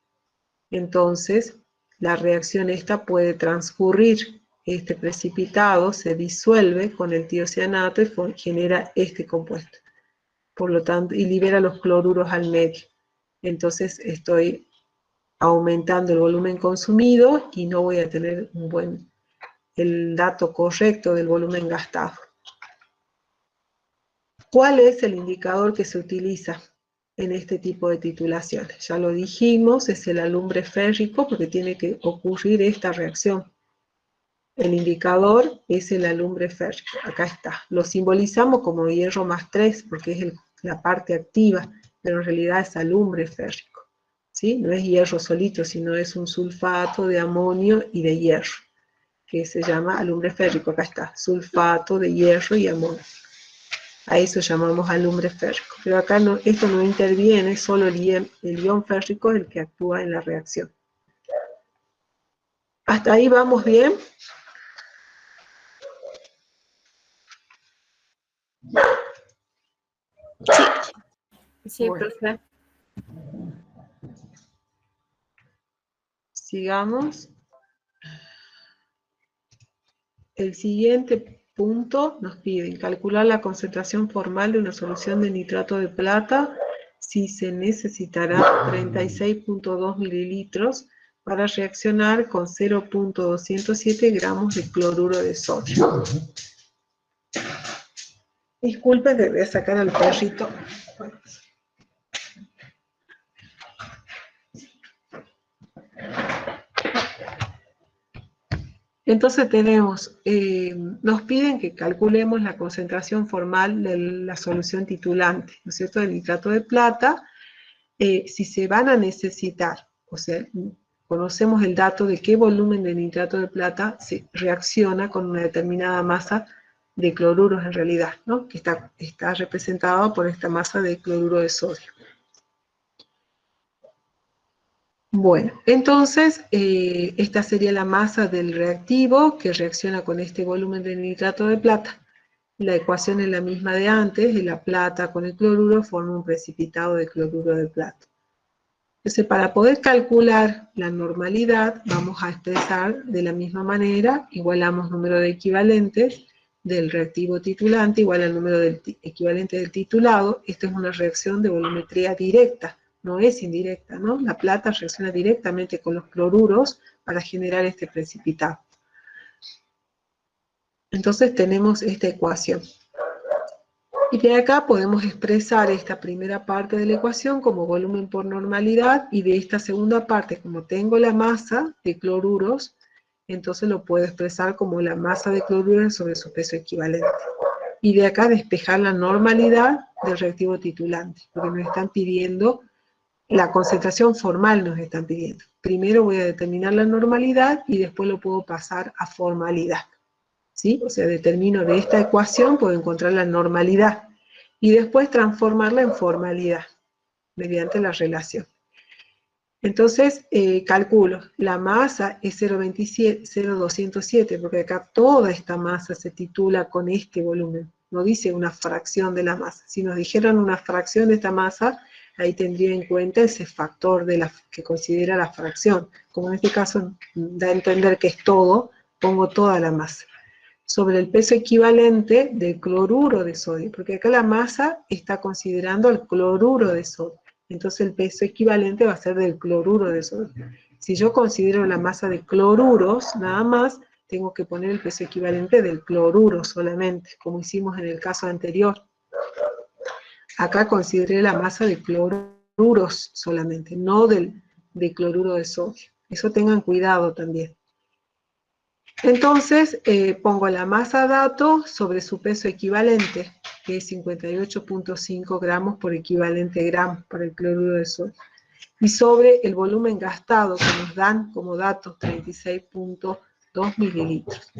Entonces, la reacción esta puede transcurrir. Este precipitado se disuelve con el tiocianato y genera este compuesto. Por lo tanto, y libera los cloruros al medio. Entonces estoy aumentando el volumen consumido y no voy a tener el dato correcto del volumen gastado. ¿Cuál es el indicador que se utiliza en este tipo de titulaciones? Ya lo dijimos, es el alumbre férrico porque tiene que ocurrir esta reacción. El indicador es el alumbre férrico, acá está. Lo simbolizamos como hierro más 3 porque es la parte activa, pero en realidad es alumbre férrico. ¿Sí? No es hierro solito, sino es un sulfato de amonio y de hierro, que se llama alumbre férrico. Acá está, sulfato de hierro y amonio. A eso llamamos alumbre férrico. Pero acá esto no interviene, solo el ion férrico es el que actúa en la reacción. ¿Hasta ahí vamos bien? Sí, Bueno. profe. Sigamos. El siguiente punto nos pide calcular la concentración formal de una solución de nitrato de plata si se necesitará 36.2 mililitros para reaccionar con 0.207 gramos de cloruro de sodio. Disculpen que voy a sacar al perrito. Entonces nos piden que calculemos la concentración formal de la solución titulante, ¿no es cierto?, del nitrato de plata, si se van a necesitar, o sea, conocemos el dato de qué volumen de nitrato de plata se reacciona con una determinada masa de cloruros en realidad, ¿no? Que está representado por esta masa de cloruro de sodio. Bueno, entonces, esta sería la masa del reactivo que reacciona con este volumen de nitrato de plata. La ecuación es la misma de antes, y la plata con el cloruro forma un precipitado de cloruro de plata. Entonces, para poder calcular la normalidad, vamos a expresar de la misma manera, igualamos número de equivalentes del reactivo titulante igual al número del equivalente del titulado. Esta es una reacción de volumetría directa, no es indirecta, ¿no? La plata reacciona directamente con los cloruros para generar este precipitado. Entonces tenemos esta ecuación. Y de acá podemos expresar esta primera parte de la ecuación como volumen por normalidad, y de esta segunda parte, como tengo la masa de cloruros, entonces lo puedo expresar como la masa de cloruros sobre su peso equivalente. Y de acá despejar la normalidad del reactivo titulante, porque nos están pidiendo, la concentración formal nos están pidiendo. Primero voy a determinar la normalidad y después lo puedo pasar a formalidad. ¿Sí? O sea, determino de esta ecuación, puedo encontrar la normalidad y después transformarla en formalidad mediante la relación. Entonces, calculo, la masa es 0,207, porque acá toda esta masa se titula con este volumen, no dice una fracción de la masa. Si nos dijeran una fracción de esta masa, ahí tendría en cuenta ese factor que considera la fracción. Como en este caso da a entender que es todo, pongo toda la masa sobre el peso equivalente del cloruro de sodio, porque acá la masa está considerando el cloruro de sodio, entonces el peso equivalente va a ser del cloruro de sodio. Si yo considero la masa de cloruros, nada más, tengo que poner el peso equivalente del cloruro solamente, como hicimos en el caso anterior. Acá consideré la masa de cloruros solamente, no de cloruro de sodio. Eso tengan cuidado también. Entonces, pongo la masa dato sobre su peso equivalente, que es 58.5 gramos por equivalente gramo para el cloruro de sodio. Y sobre el volumen gastado, que nos dan como datos 36.2 mililitros.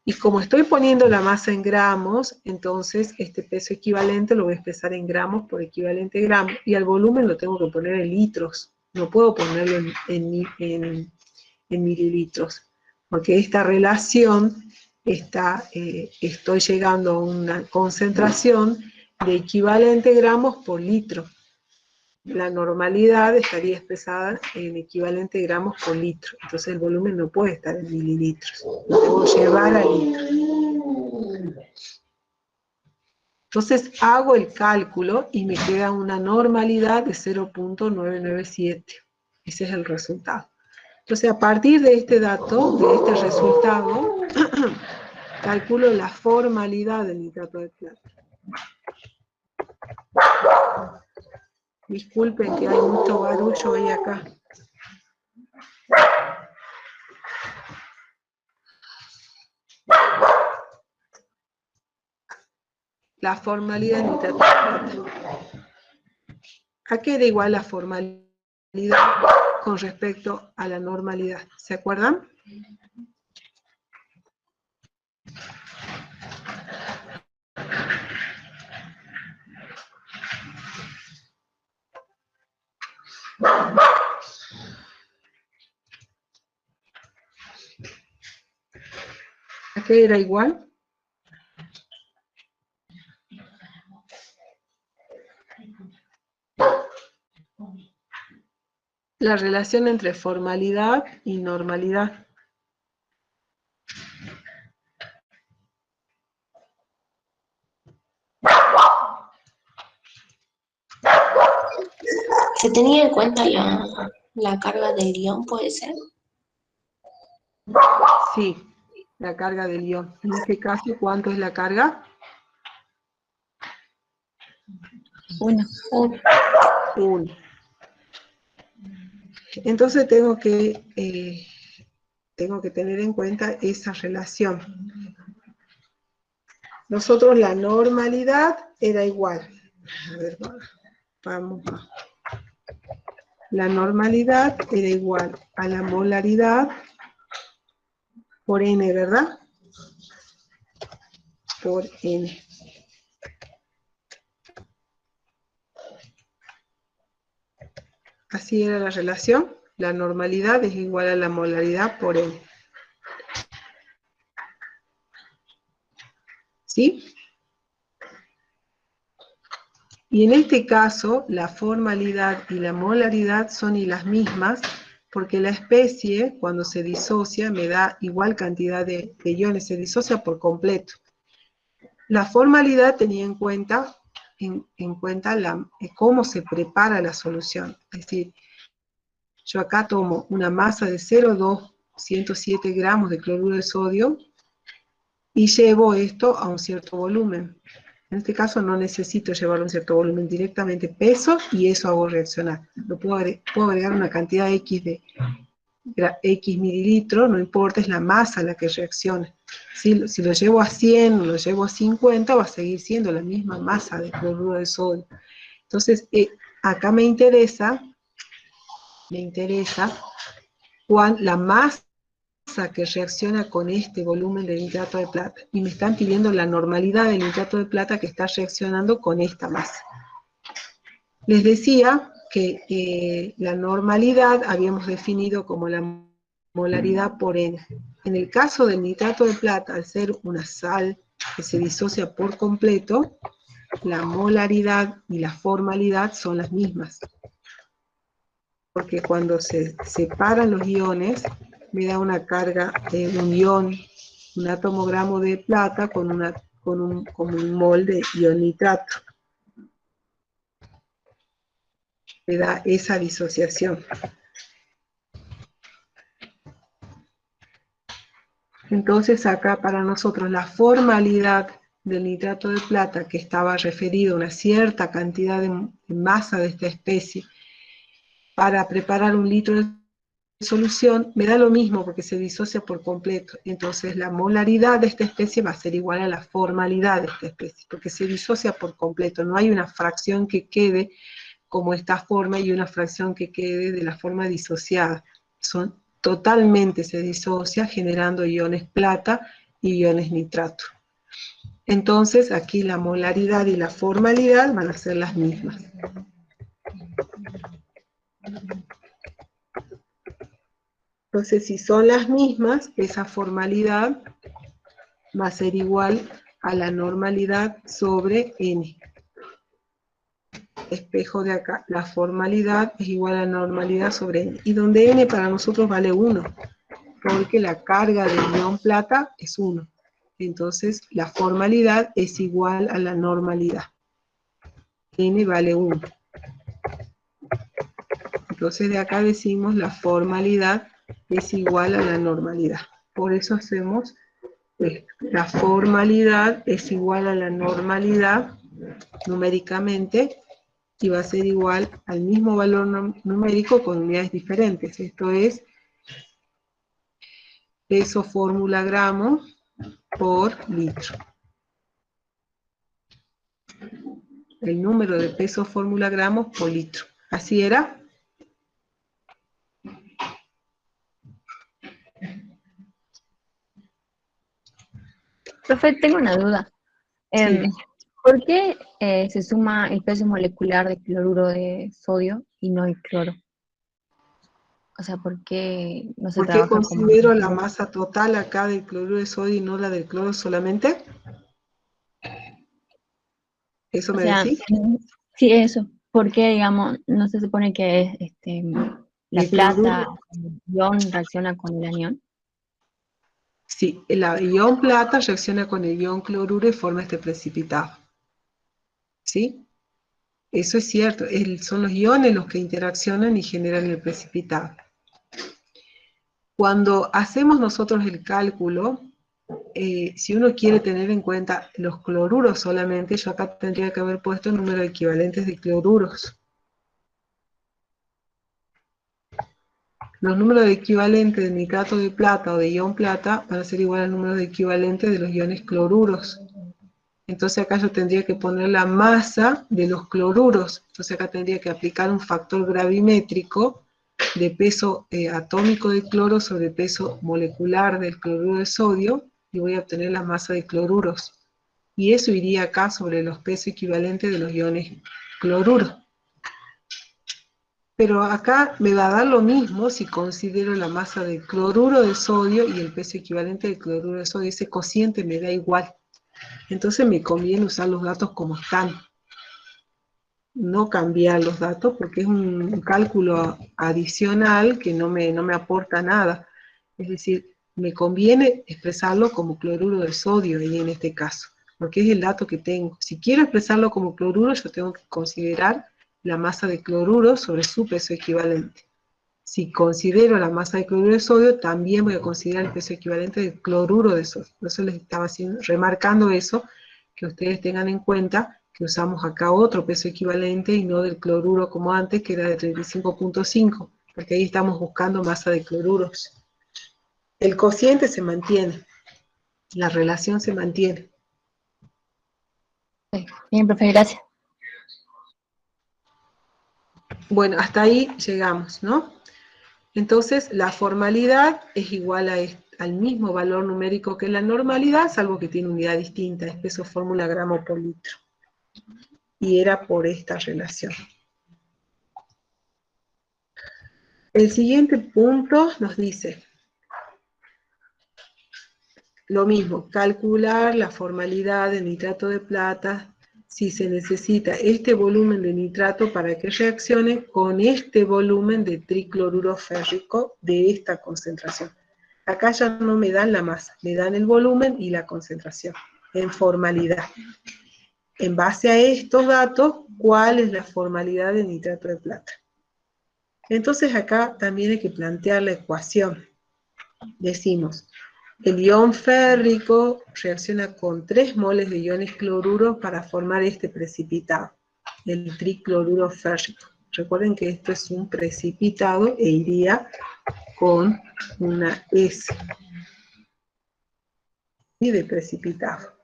Y como estoy poniendo la masa en gramos, entonces este peso equivalente lo voy a expresar en gramos por equivalente gramo. Y al volumen lo tengo que poner en litros. No puedo ponerlo en mililitros. Porque esta relación estoy llegando a una concentración de equivalente gramos por litro. La normalidad estaría expresada en equivalente gramos por litro. Entonces el volumen no puede estar en mililitros. Lo debo llevar a litros. Entonces hago el cálculo y me queda una normalidad de 0.997. Ese es el resultado. Entonces, a partir de este dato, de este resultado, calculo la formalidad del nitrato de plata. Disculpen que hay mucho barullo hoy acá. La formalidad del nitrato de plata. ¿A qué era igual la formalidad con respecto a la normalidad? ¿Se acuerdan? ¿A qué era igual? La relación entre formalidad y normalidad. ¿Se tenía en cuenta la carga del ion, puede ser? Sí, la carga del ion. En este caso, ¿cuánto es la carga? 1. 1. Entonces tengo que tener en cuenta esa relación. Nosotros la normalidad era igual. A ver, vamos. La normalidad era igual a la molaridad por N, ¿verdad? por N. Así era la relación. La normalidad es igual a la molaridad por N. ¿Sí? Y en este caso, la formalidad y la molaridad son y las mismas, porque la especie, cuando se disocia, me da igual cantidad de iones, se disocia por completo. La formalidad tenía en cuenta cómo se prepara la solución. Es decir, yo acá tomo una masa de 0,207 gramos de cloruro de sodio y llevo esto a un cierto volumen. En este caso no necesito llevarlo a un cierto volumen, directamente peso y eso hago reaccionar. Puedo agregar una cantidad X de X mililitros, no importa, es la masa la que reacciona. Si lo llevo a 100 o lo llevo a 50, va a seguir siendo la misma masa de cloruro de sodio. Entonces, acá me interesa la masa que reacciona con este volumen de nitrato de plata. Y me están pidiendo la normalidad del nitrato de plata que está reaccionando con esta masa. Les decía que la normalidad habíamos definido como la molaridad por N. En el caso del nitrato de plata, al ser una sal que se disocia por completo, la molaridad y la formalidad son las mismas. Porque cuando se separan los iones, me da una carga de un ion, un atomogramo de plata con un mol de ion nitrato. Me da esa disociación. Entonces acá para nosotros la formalidad del nitrato de plata, que estaba referido a una cierta cantidad de masa de esta especie, para preparar un litro de solución, me da lo mismo porque se disocia por completo. Entonces la molaridad de esta especie va a ser igual a la formalidad de esta especie, porque se disocia por completo. No hay una fracción que quede como esta forma y una fracción que quede de la forma disociada. Totalmente se disocia generando iones plata y iones nitrato. Entonces aquí la molaridad y la formalidad van a ser las mismas. Entonces, si son las mismas, esa formalidad va a ser igual a la normalidad sobre N. Espejo de acá, la formalidad es igual a la normalidad sobre N. Y donde N para nosotros vale 1, porque la carga del ion plata es 1. Entonces, la formalidad es igual a la normalidad. N vale 1. Entonces, de acá decimos la formalidad es igual a la normalidad. Por eso hacemos la formalidad es igual a la normalidad numéricamente y va a ser igual al mismo valor numérico con unidades diferentes. Esto es peso fórmula gramo por litro. El número de peso fórmula gramos por litro. ¿Así era? Profe, tengo una duda. Sí. ¿Por qué se suma el peso molecular de cloruro de sodio y no el cloro? O sea, ¿por qué no se ¿Por qué trabaja como... considero la masa total acá del cloruro de sodio y no la del cloro solamente? ¿Eso O me sea, decís? sí, eso. ¿Por qué, digamos, no se supone que la El cloruro, plata, el ion reacciona con el anión? sí, el ion plata reacciona con el ion cloruro y forma este precipitado. ¿Sí? Eso es cierto, son los iones los que interaccionan y generan el precipitado. Cuando hacemos nosotros el cálculo, si uno quiere tener en cuenta los cloruros solamente, yo acá tendría que haber puesto el número de equivalentes de cloruros. Los números de equivalentes de nitrato de plata o de ion plata van a ser igual al número de equivalentes de los iones cloruros. Entonces acá yo tendría que poner la masa de los cloruros. Entonces acá tendría que aplicar un factor gravimétrico de peso atómico de cloro sobre peso molecular del cloruro de sodio y voy a obtener la masa de cloruros. y eso iría acá sobre los pesos equivalentes de los iones cloruro. Pero acá me va a dar lo mismo si considero la masa de cloruro de sodio y el peso equivalente del cloruro de sodio. Ese cociente me da igual. Entonces me conviene usar los datos como están. No cambiar los datos porque es un cálculo adicional que no me aporta nada. Es decir, me conviene expresarlo como cloruro de sodio ahí en este caso, porque es el dato que tengo. Si quiero expresarlo como cloruro, yo tengo que considerar la masa de cloruro sobre su peso equivalente. Si considero la masa de cloruro de sodio, también voy a considerar el peso equivalente del cloruro de sodio. Por eso les estaba remarcando eso, que ustedes tengan en cuenta que usamos acá otro peso equivalente y no del cloruro como antes, que era de 35.5, porque ahí estamos buscando masa de cloruros. El cociente se mantiene, la relación se mantiene. Bien, profe, gracias. Bueno, hasta ahí llegamos, ¿no? Entonces, la formalidad es igual al mismo valor numérico que la normalidad, salvo que tiene unidad distinta, es peso fórmula gramo por litro. Y era por esta relación. El siguiente punto nos dice lo mismo, calcular la formalidad de nitrato de plata si se necesita este volumen de nitrato para que reaccione con este volumen de tricloruro férrico de esta concentración. Acá ya no me dan la masa, me dan el volumen y la concentración en formalidad. En base a estos datos, ¿cuál es la formalidad de nitrato de plata? Entonces acá también hay que plantear la ecuación. Decimos, el ion férrico reacciona con 3 moles de iones cloruro para formar este precipitado, el tricloruro férrico. Recuerden que esto es un precipitado e iría con una S y de precipitado.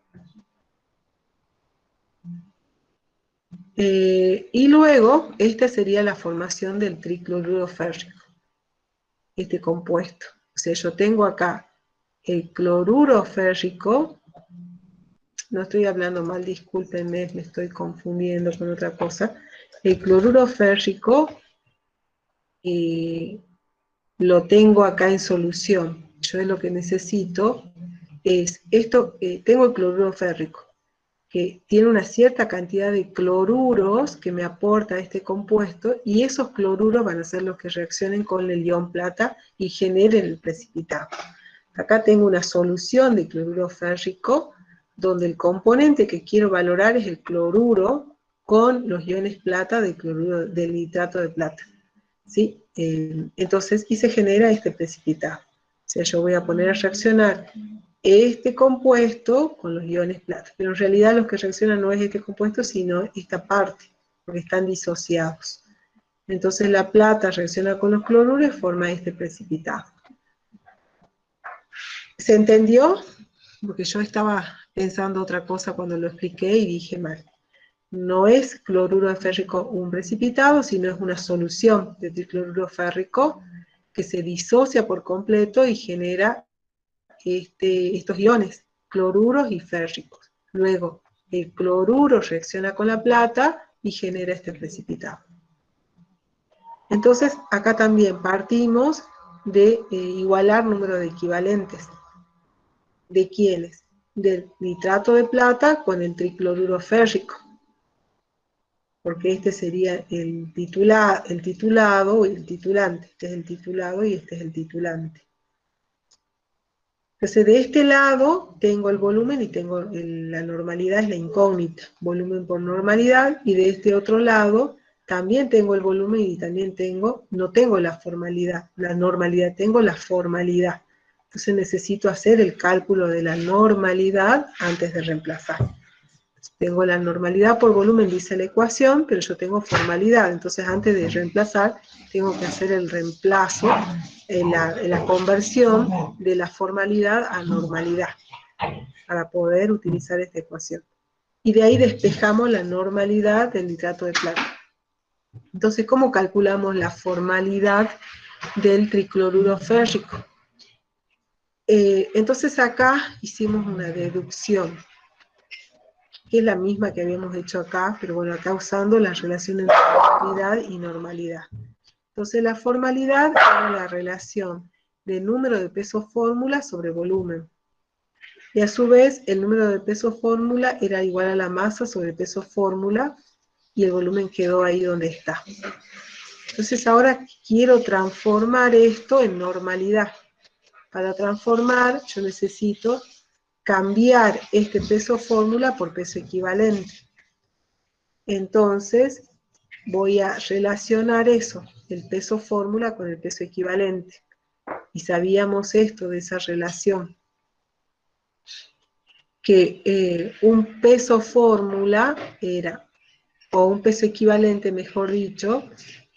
Y luego, esta sería la formación del tricloruro férrico, este compuesto. O sea, yo tengo acá el cloruro férrico, no estoy hablando mal, discúlpenme, me estoy confundiendo con otra cosa. El cloruro férrico lo tengo acá en solución. Yo lo que necesito es esto, tengo el cloruro férrico, que tiene una cierta cantidad de cloruros que me aporta este compuesto, y esos cloruros van a ser los que reaccionen con el ion plata y generen el precipitado. Acá tengo una solución de cloruro férrico, donde el componente que quiero valorar es el cloruro con los iones plata del nitrato de plata. ¿Sí? Entonces, y se genera este precipitado. O sea, yo voy a poner a reaccionar este compuesto con los iones plata. Pero en realidad los que reaccionan no es este compuesto, sino esta parte, porque están disociados. Entonces la plata reacciona con los cloruros y forma este precipitado. ¿Se entendió? Porque yo estaba pensando otra cosa cuando lo expliqué y dije mal. No es cloruro férrico un precipitado, sino es una solución de tricloruro férrico que se disocia por completo y genera estos iones, cloruros y férricos. Luego, el cloruro reacciona con la plata y genera este precipitado. Entonces, acá también partimos de igualar número de equivalentes. ¿De quiénes? Del nitrato de plata con el tricloruro férrico. Porque este sería el titulado o el titulante. Este es el titulado y este es el titulante. Entonces, de este lado tengo el volumen y tengo la normalidad, es la incógnita, volumen por normalidad, y de este otro lado también tengo el volumen y también no tengo la formalidad, la normalidad, tengo la formalidad. Entonces necesito hacer el cálculo de la normalidad antes de reemplazar. Tengo la normalidad por volumen, dice la ecuación, pero yo tengo formalidad, entonces antes de reemplazar tengo que hacer el reemplazo, la conversión de la formalidad a normalidad, para poder utilizar esta ecuación. Y de ahí despejamos la normalidad del nitrato de plata. Entonces, ¿cómo calculamos la formalidad del tricloruro férrico? Entonces acá hicimos una deducción. que es la misma que habíamos hecho acá, pero bueno, acá usando la relación entre formalidad y normalidad. Entonces la formalidad era la relación de número de pesos fórmula sobre volumen. Y a su vez, el número de pesos fórmula era igual a la masa sobre peso fórmula, y el volumen quedó ahí donde está. Entonces ahora quiero transformar esto en normalidad. Para transformar, yo necesito cambiar este peso fórmula por peso equivalente. Entonces, voy a relacionar eso, el peso fórmula con el peso equivalente. Y sabíamos esto de esa relación, que un peso fórmula era, o un peso equivalente, mejor dicho,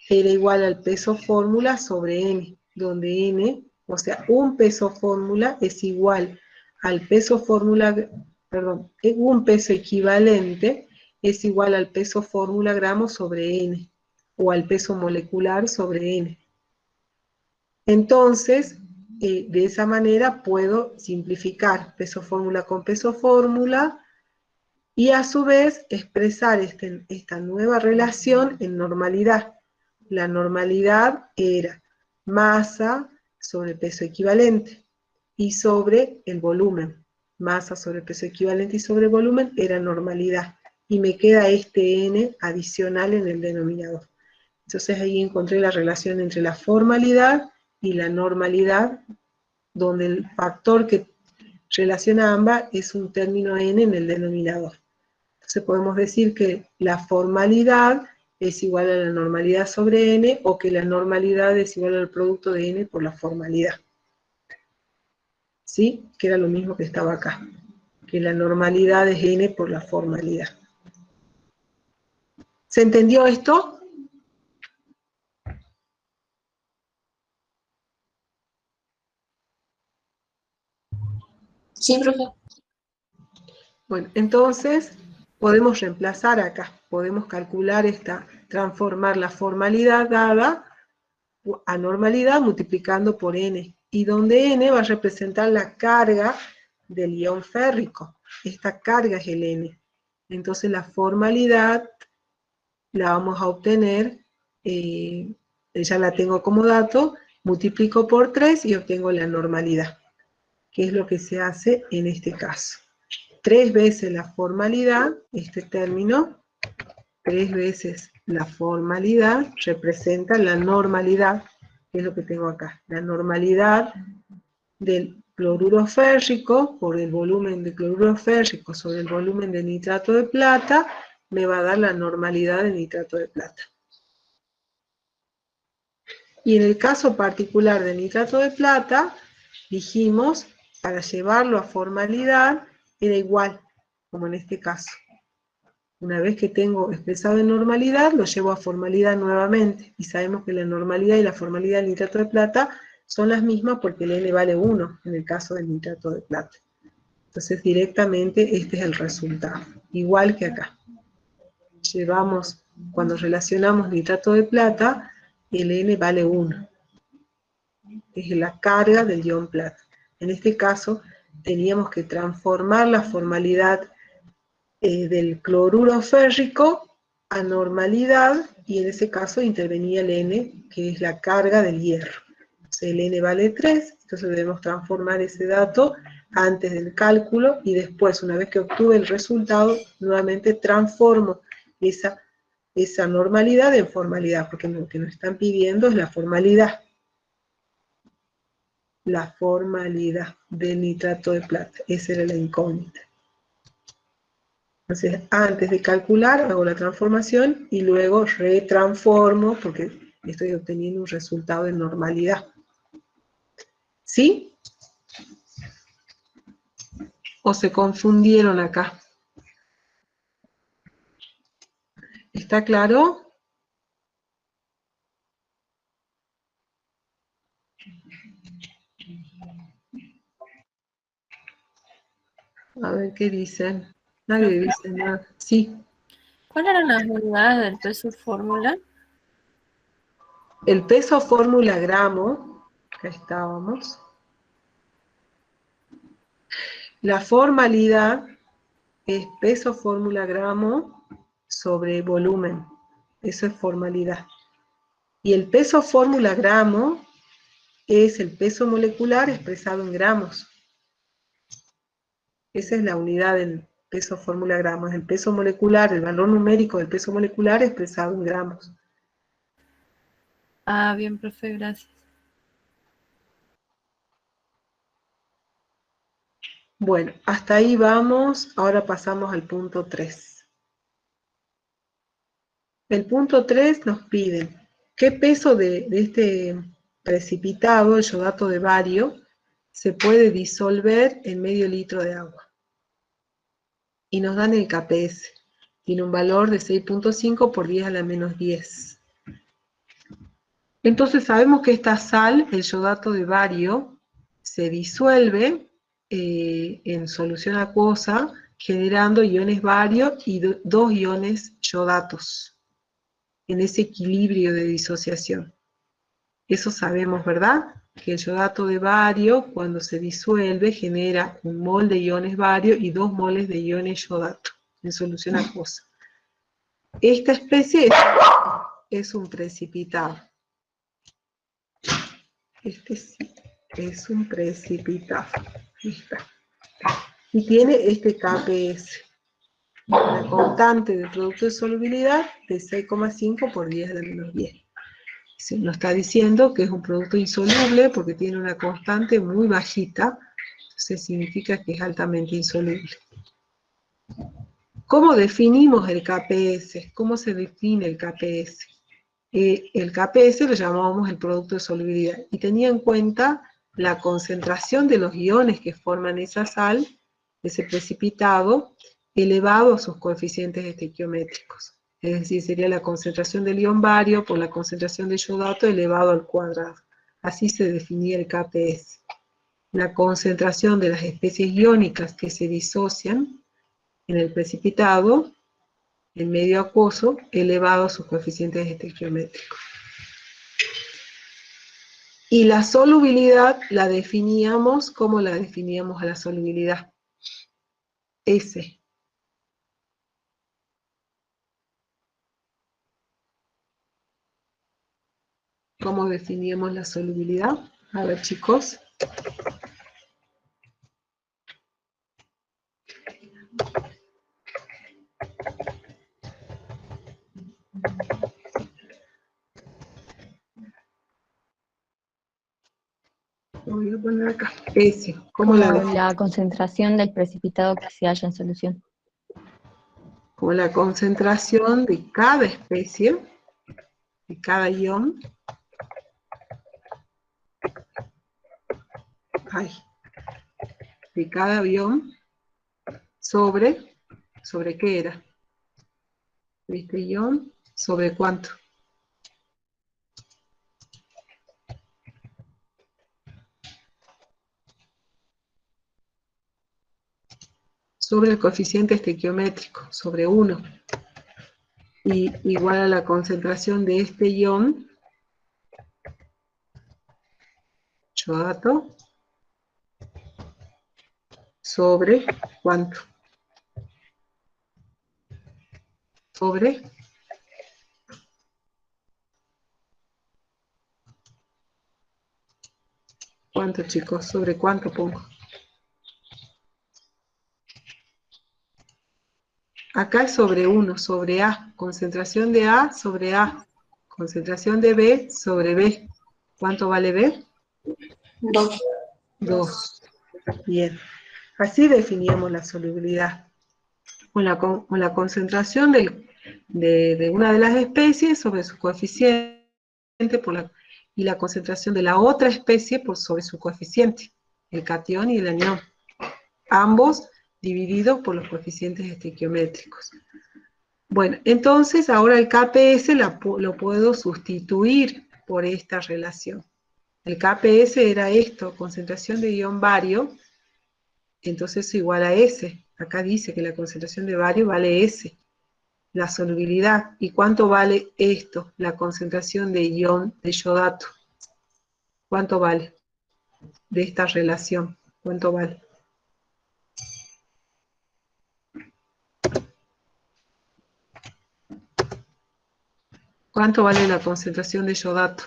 era igual al peso fórmula sobre n, donde n, o sea, un peso fórmula es igual al peso fórmula, perdón, un peso equivalente es igual al peso fórmula gramos sobre n, o al peso molecular sobre n. Entonces, de esa manera puedo simplificar peso fórmula con peso fórmula, y a su vez expresar esta nueva relación en normalidad. La normalidad era masa sobre peso equivalente y sobre el volumen. Masa sobre peso equivalente y sobre volumen era normalidad. Y me queda este n adicional en el denominador. Entonces ahí encontré la relación entre la formalidad y la normalidad, donde el factor que relaciona ambas es un término n en el denominador. Entonces podemos decir que la formalidad es igual a la normalidad sobre n, o que la normalidad es igual al producto de n por la formalidad. ¿Sí? Que era lo mismo que estaba acá, que la normalidad es n por la formalidad. ¿Se entendió esto? Sí, profe. Bueno, entonces podemos reemplazar acá, podemos calcular transformar la formalidad dada a normalidad multiplicando por n, y donde n va a representar la carga del ion férrico. Esta carga es el n. Entonces la formalidad la vamos a obtener, ya la tengo como dato, multiplico por 3 y obtengo la normalidad, que es lo que se hace en este caso. 3 veces la formalidad, este término, 3 veces la formalidad representa la normalidad, que es lo que tengo acá. La normalidad del cloruro férrico por el volumen de cloruro férrico sobre el volumen de nitrato de plata me va a dar la normalidad de nitrato de plata. Y en el caso particular del nitrato de plata, dijimos, para llevarlo a formalidad, era igual, como en este caso. Una vez que tengo expresado en normalidad, lo llevo a formalidad nuevamente. Y sabemos que la normalidad y la formalidad del nitrato de plata son las mismas porque el n vale 1 en el caso del nitrato de plata. Entonces directamente este es el resultado. Igual que acá. Llevamos, cuando relacionamos nitrato de plata, el n vale 1. Es la carga del ion plata. En este caso, teníamos que transformar la formalidad del cloruro férrico a normalidad, y en ese caso intervenía el n, que es la carga del hierro. Entonces el n vale 3, entonces debemos transformar ese dato antes del cálculo, y después, una vez que obtuve el resultado, nuevamente transformo esa normalidad en formalidad, porque lo que nos están pidiendo es la formalidad. La formalidad del nitrato de plata, esa era la incógnita. Entonces, antes de calcular, hago la transformación y luego retransformo porque estoy obteniendo un resultado de normalidad. ¿Sí? ¿O se confundieron acá? ¿Está claro? A ver qué dicen. Nadie dice nada. Sí. ¿Cuáles eran las unidades del peso fórmula? El peso fórmula gramo, acá estábamos. La formalidad es peso fórmula gramo sobre volumen. Eso es formalidad. Y el peso fórmula gramo es el peso molecular expresado en gramos. Esa es la unidad del peso fórmula gramo. Es el peso molecular, el valor numérico del peso molecular expresado en gramos. Ah, bien, profe, gracias. Bueno, hasta ahí vamos. Ahora pasamos al punto 3. El punto 3 nos pide qué peso de este precipitado, el yodato de bario, se puede disolver en medio litro de agua. Y nos dan el KPS. Tiene un valor de 6.5 por 10 a la menos 10. Entonces sabemos que esta sal, el yodato de bario, se disuelve en solución acuosa, generando iones bario y dos iones yodatos, en ese equilibrio de disociación. Eso sabemos, ¿verdad? Que el yodato de bario, cuando se disuelve, genera 1 mol de iones bario y 2 moles de iones yodato en solución acuosa. Esta especie es un precipitado. Este sí, es un precipitado. Ahí está. Y tiene este KPS, la constante del producto de solubilidad de 6,5 por 10 a la menos 10. Se nos está diciendo que es un producto insoluble porque tiene una constante muy bajita, entonces significa que es altamente insoluble. ¿Cómo definimos el KPS? ¿Cómo se define el KPS? El KPS lo llamábamos el producto de solubilidad y tenía en cuenta la concentración de los iones que forman esa sal, ese precipitado, elevado a sus coeficientes estequiométricos. Es decir, sería la concentración del ion bario por la concentración de yodato elevado al cuadrado. Así se definía el KPS. La concentración de las especies iónicas que se disocian en el precipitado, en medio acuoso, elevado a sus coeficientes estequiométricos. Y la solubilidad la definíamos, ¿cómo la definíamos a la solubilidad? S. ¿Cómo definíamos la solubilidad? A ver, chicos. Lo voy a poner acá. S. ¿Cómo Como la definíamos? la concentración del precipitado que se halla en solución. Como la concentración de cada especie, de cada ion. De cada ion sobre ¿qué era? De este ion, ¿sobre cuánto? Sobre el coeficiente estequiométrico, sobre 1. Y igual a la concentración de este ion, yodato, sobre ¿cuánto? Sobre ¿cuánto, chicos? ¿Sobre cuánto pongo? Acá es sobre 1, sobre A. Concentración de A sobre A. Concentración de B sobre B. ¿Cuánto vale B? 2. 2. Bien. Así definíamos la solubilidad. Con la concentración de una de las especies sobre su coeficiente y la concentración de la otra especie sobre su coeficiente, el catión y el anión. Ambos divididos por los coeficientes estequiométricos. Bueno, entonces ahora el KPS lo puedo sustituir por esta relación. El KPS era esto, concentración de ion bario, entonces es igual a S. Acá dice que la concentración de bario vale S. La solubilidad. ¿Y cuánto vale esto? La concentración de ion de yodato. ¿Cuánto vale? De esta relación. ¿Cuánto vale? ¿Cuánto vale la concentración de yodato?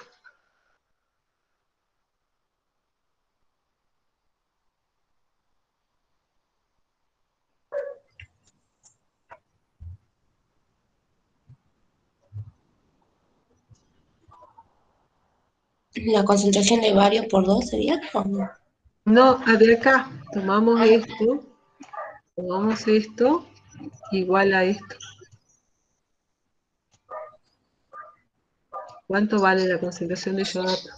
La concentración de bario por 2 sería, ¿o no? No, de acá, tomamos esto igual a esto. ¿Cuánto vale la concentración de yodato?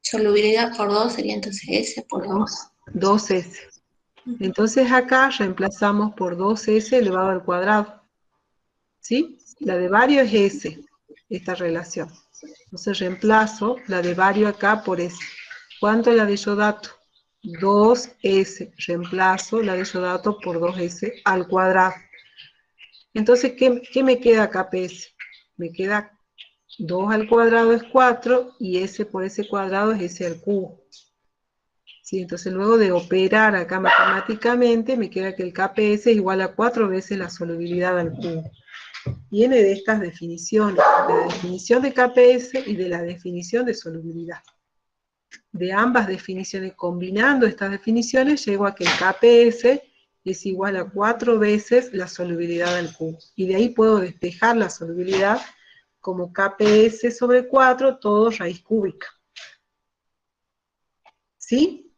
Solubilidad por 2 sería entonces S por 2. 2S. Entonces acá reemplazamos por 2S elevado al cuadrado. ¿Sí? La de bario es S, esta relación. Entonces reemplazo la de bario acá por S. ¿Cuánto es la de yodato? 2S. Reemplazo la de yodato por 2S al cuadrado. Entonces, ¿qué me queda acá, PS? Me queda 2 al cuadrado es 4 y S por S cuadrado es S al cubo. ¿Sí? Entonces, luego de operar acá matemáticamente, me queda que el KPS es igual a 4 veces la solubilidad al cubo. Viene de estas definiciones, de la definición de KPS y de la definición de solubilidad. De ambas definiciones, combinando estas definiciones, llego a que el KPS es igual a 4 veces la solubilidad al cubo. Y de ahí puedo despejar la solubilidad como KPS sobre 4, todo raíz cúbica. ¿Sí?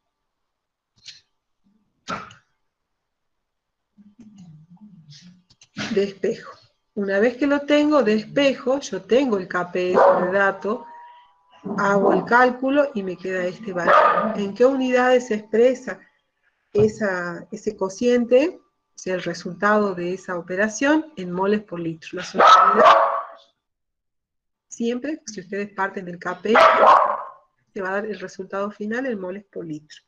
Despejo. Una vez que lo tengo, despejo, yo tengo el KPS de dato, hago el cálculo y me queda este valor. ¿En qué unidades se expresa ese cociente? O sea, el resultado de esa operación en moles por litro. La solubilidad, siempre, si ustedes parten del KPS, se va a dar el resultado final en moles por litro.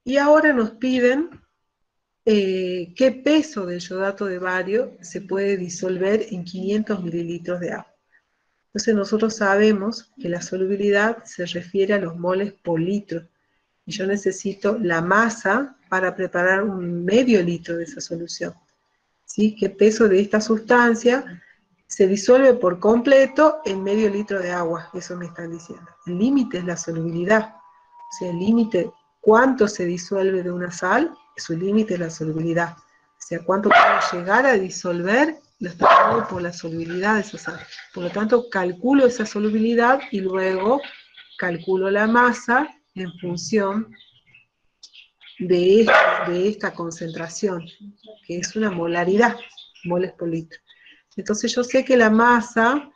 Y ahora nos piden qué peso del yodato de bario se puede disolver en 500 mililitros de agua. Entonces nosotros sabemos que la solubilidad se refiere a los moles por litro. Y yo necesito la masa para preparar un medio litro de esa solución. ¿Sí? ¿Qué peso de esta sustancia se disuelve por completo en medio litro de agua? Eso me están diciendo. El límite es la solubilidad. O sea, el límite, cuánto se disuelve de una sal, su límite es la solubilidad. O sea, cuánto puedo llegar a disolver, lo está dado por la solubilidad de esa sal. Por lo tanto, calculo esa solubilidad y luego calculo la masa en función de esta concentración, que es una molaridad, moles por litro. Entonces yo sé que la masa,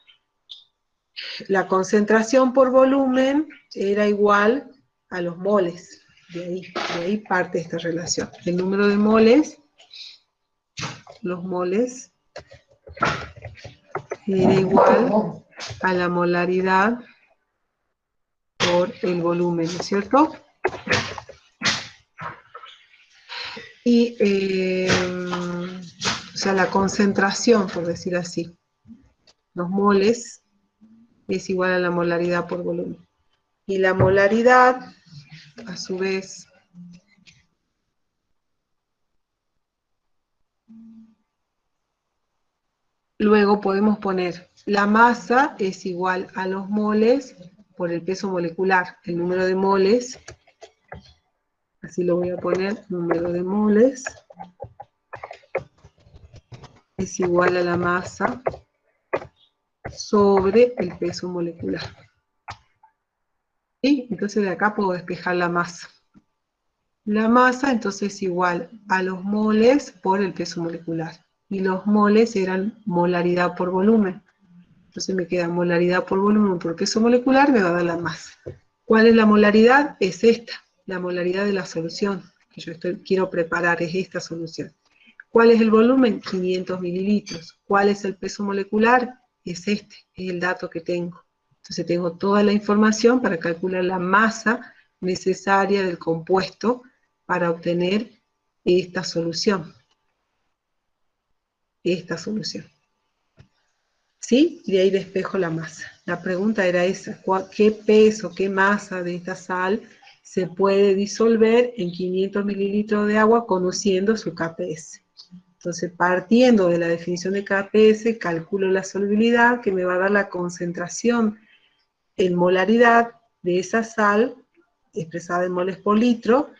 la concentración por volumen era igual a los moles. De ahí parte esta relación. El número de moles, los moles, era igual a la molaridad por el volumen, ¿no es cierto? Y, o sea, la concentración, por decir así, los moles es igual a la molaridad por volumen. Y la molaridad, a su vez, luego podemos poner la masa es igual a los moles por el peso molecular, el número de moles, así lo voy a poner, número de moles es igual a la masa sobre el peso molecular. ¿Sí? Entonces de acá puedo despejar la masa. La masa entonces es igual a los moles por el peso molecular. Y los moles eran molaridad por volumen. Entonces me queda molaridad por volumen por peso molecular, me va a dar la masa. ¿Cuál es la molaridad? Es esta, la molaridad de la solución que yo quiero preparar, es esta solución. ¿Cuál es el volumen? 500 mililitros. ¿Cuál es el peso molecular? Es este, es el dato que tengo. Entonces tengo toda la información para calcular la masa necesaria del compuesto para obtener esta solución. ¿Sí? Y de ahí despejo la masa. La pregunta era esa, ¿qué peso, qué masa de esta sal se puede disolver en 500 mililitros de agua conociendo su KPS? Entonces, partiendo de la definición de KPS, calculo la solubilidad, que me va a dar la concentración en molaridad de esa sal, expresada en moles por litro,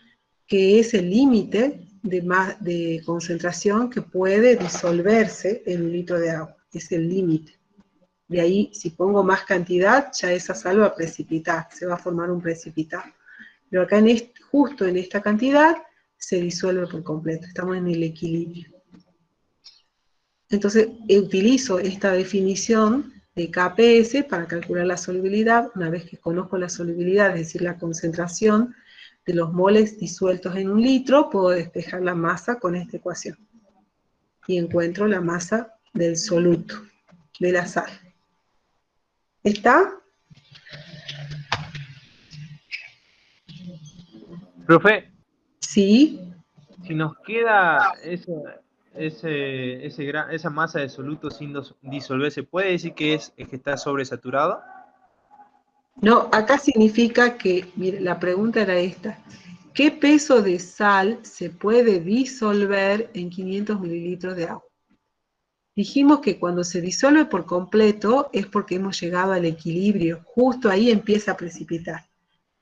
que es el límite de concentración que puede disolverse en un litro de agua. Es el límite. De ahí, si pongo más cantidad, ya esa sal va a precipitar, se va a formar un precipitado. Pero acá, justo en esta cantidad, se disuelve por completo. Estamos en el equilibrio. Entonces, utilizo esta definición de KPS para calcular la solubilidad. Una vez que conozco la solubilidad, es decir, la concentración de los moles disueltos en un litro, puedo despejar la masa con esta ecuación. Y encuentro la masa del soluto, de la sal. ¿Está? Profe, Sí. si nos queda esa masa de soluto sin disolverse, ¿puede decir que que está sobresaturado? No, acá significa que, mire, la pregunta era esta. ¿Qué peso de sal se puede disolver en 500 mililitros de agua? Dijimos que cuando se disuelve por completo es porque hemos llegado al equilibrio. Justo ahí empieza a precipitar.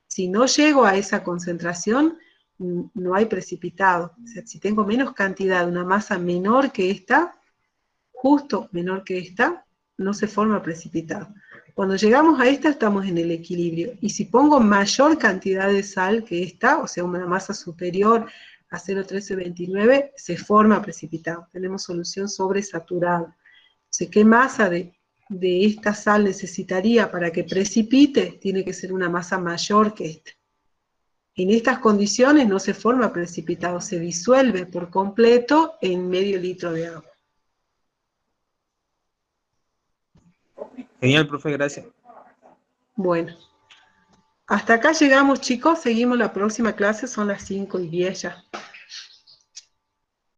Si no llego a esa concentración, no hay precipitado. O sea, si tengo menos cantidad, una masa menor que esta, justo menor que esta, no se forma precipitado. Cuando llegamos a esta estamos en el equilibrio. Y si pongo mayor cantidad de sal que esta, o sea, una masa superior a 0,1329, se forma precipitado. Tenemos solución sobresaturada. Entonces, ¿qué masa de esta sal necesitaría para que precipite? Tiene que ser una masa mayor que esta. En estas condiciones no se forma precipitado, se disuelve por completo en medio litro de agua. Genial, profe, gracias. Bueno, hasta acá llegamos, chicos. Seguimos la próxima clase, son las 5:10 ya.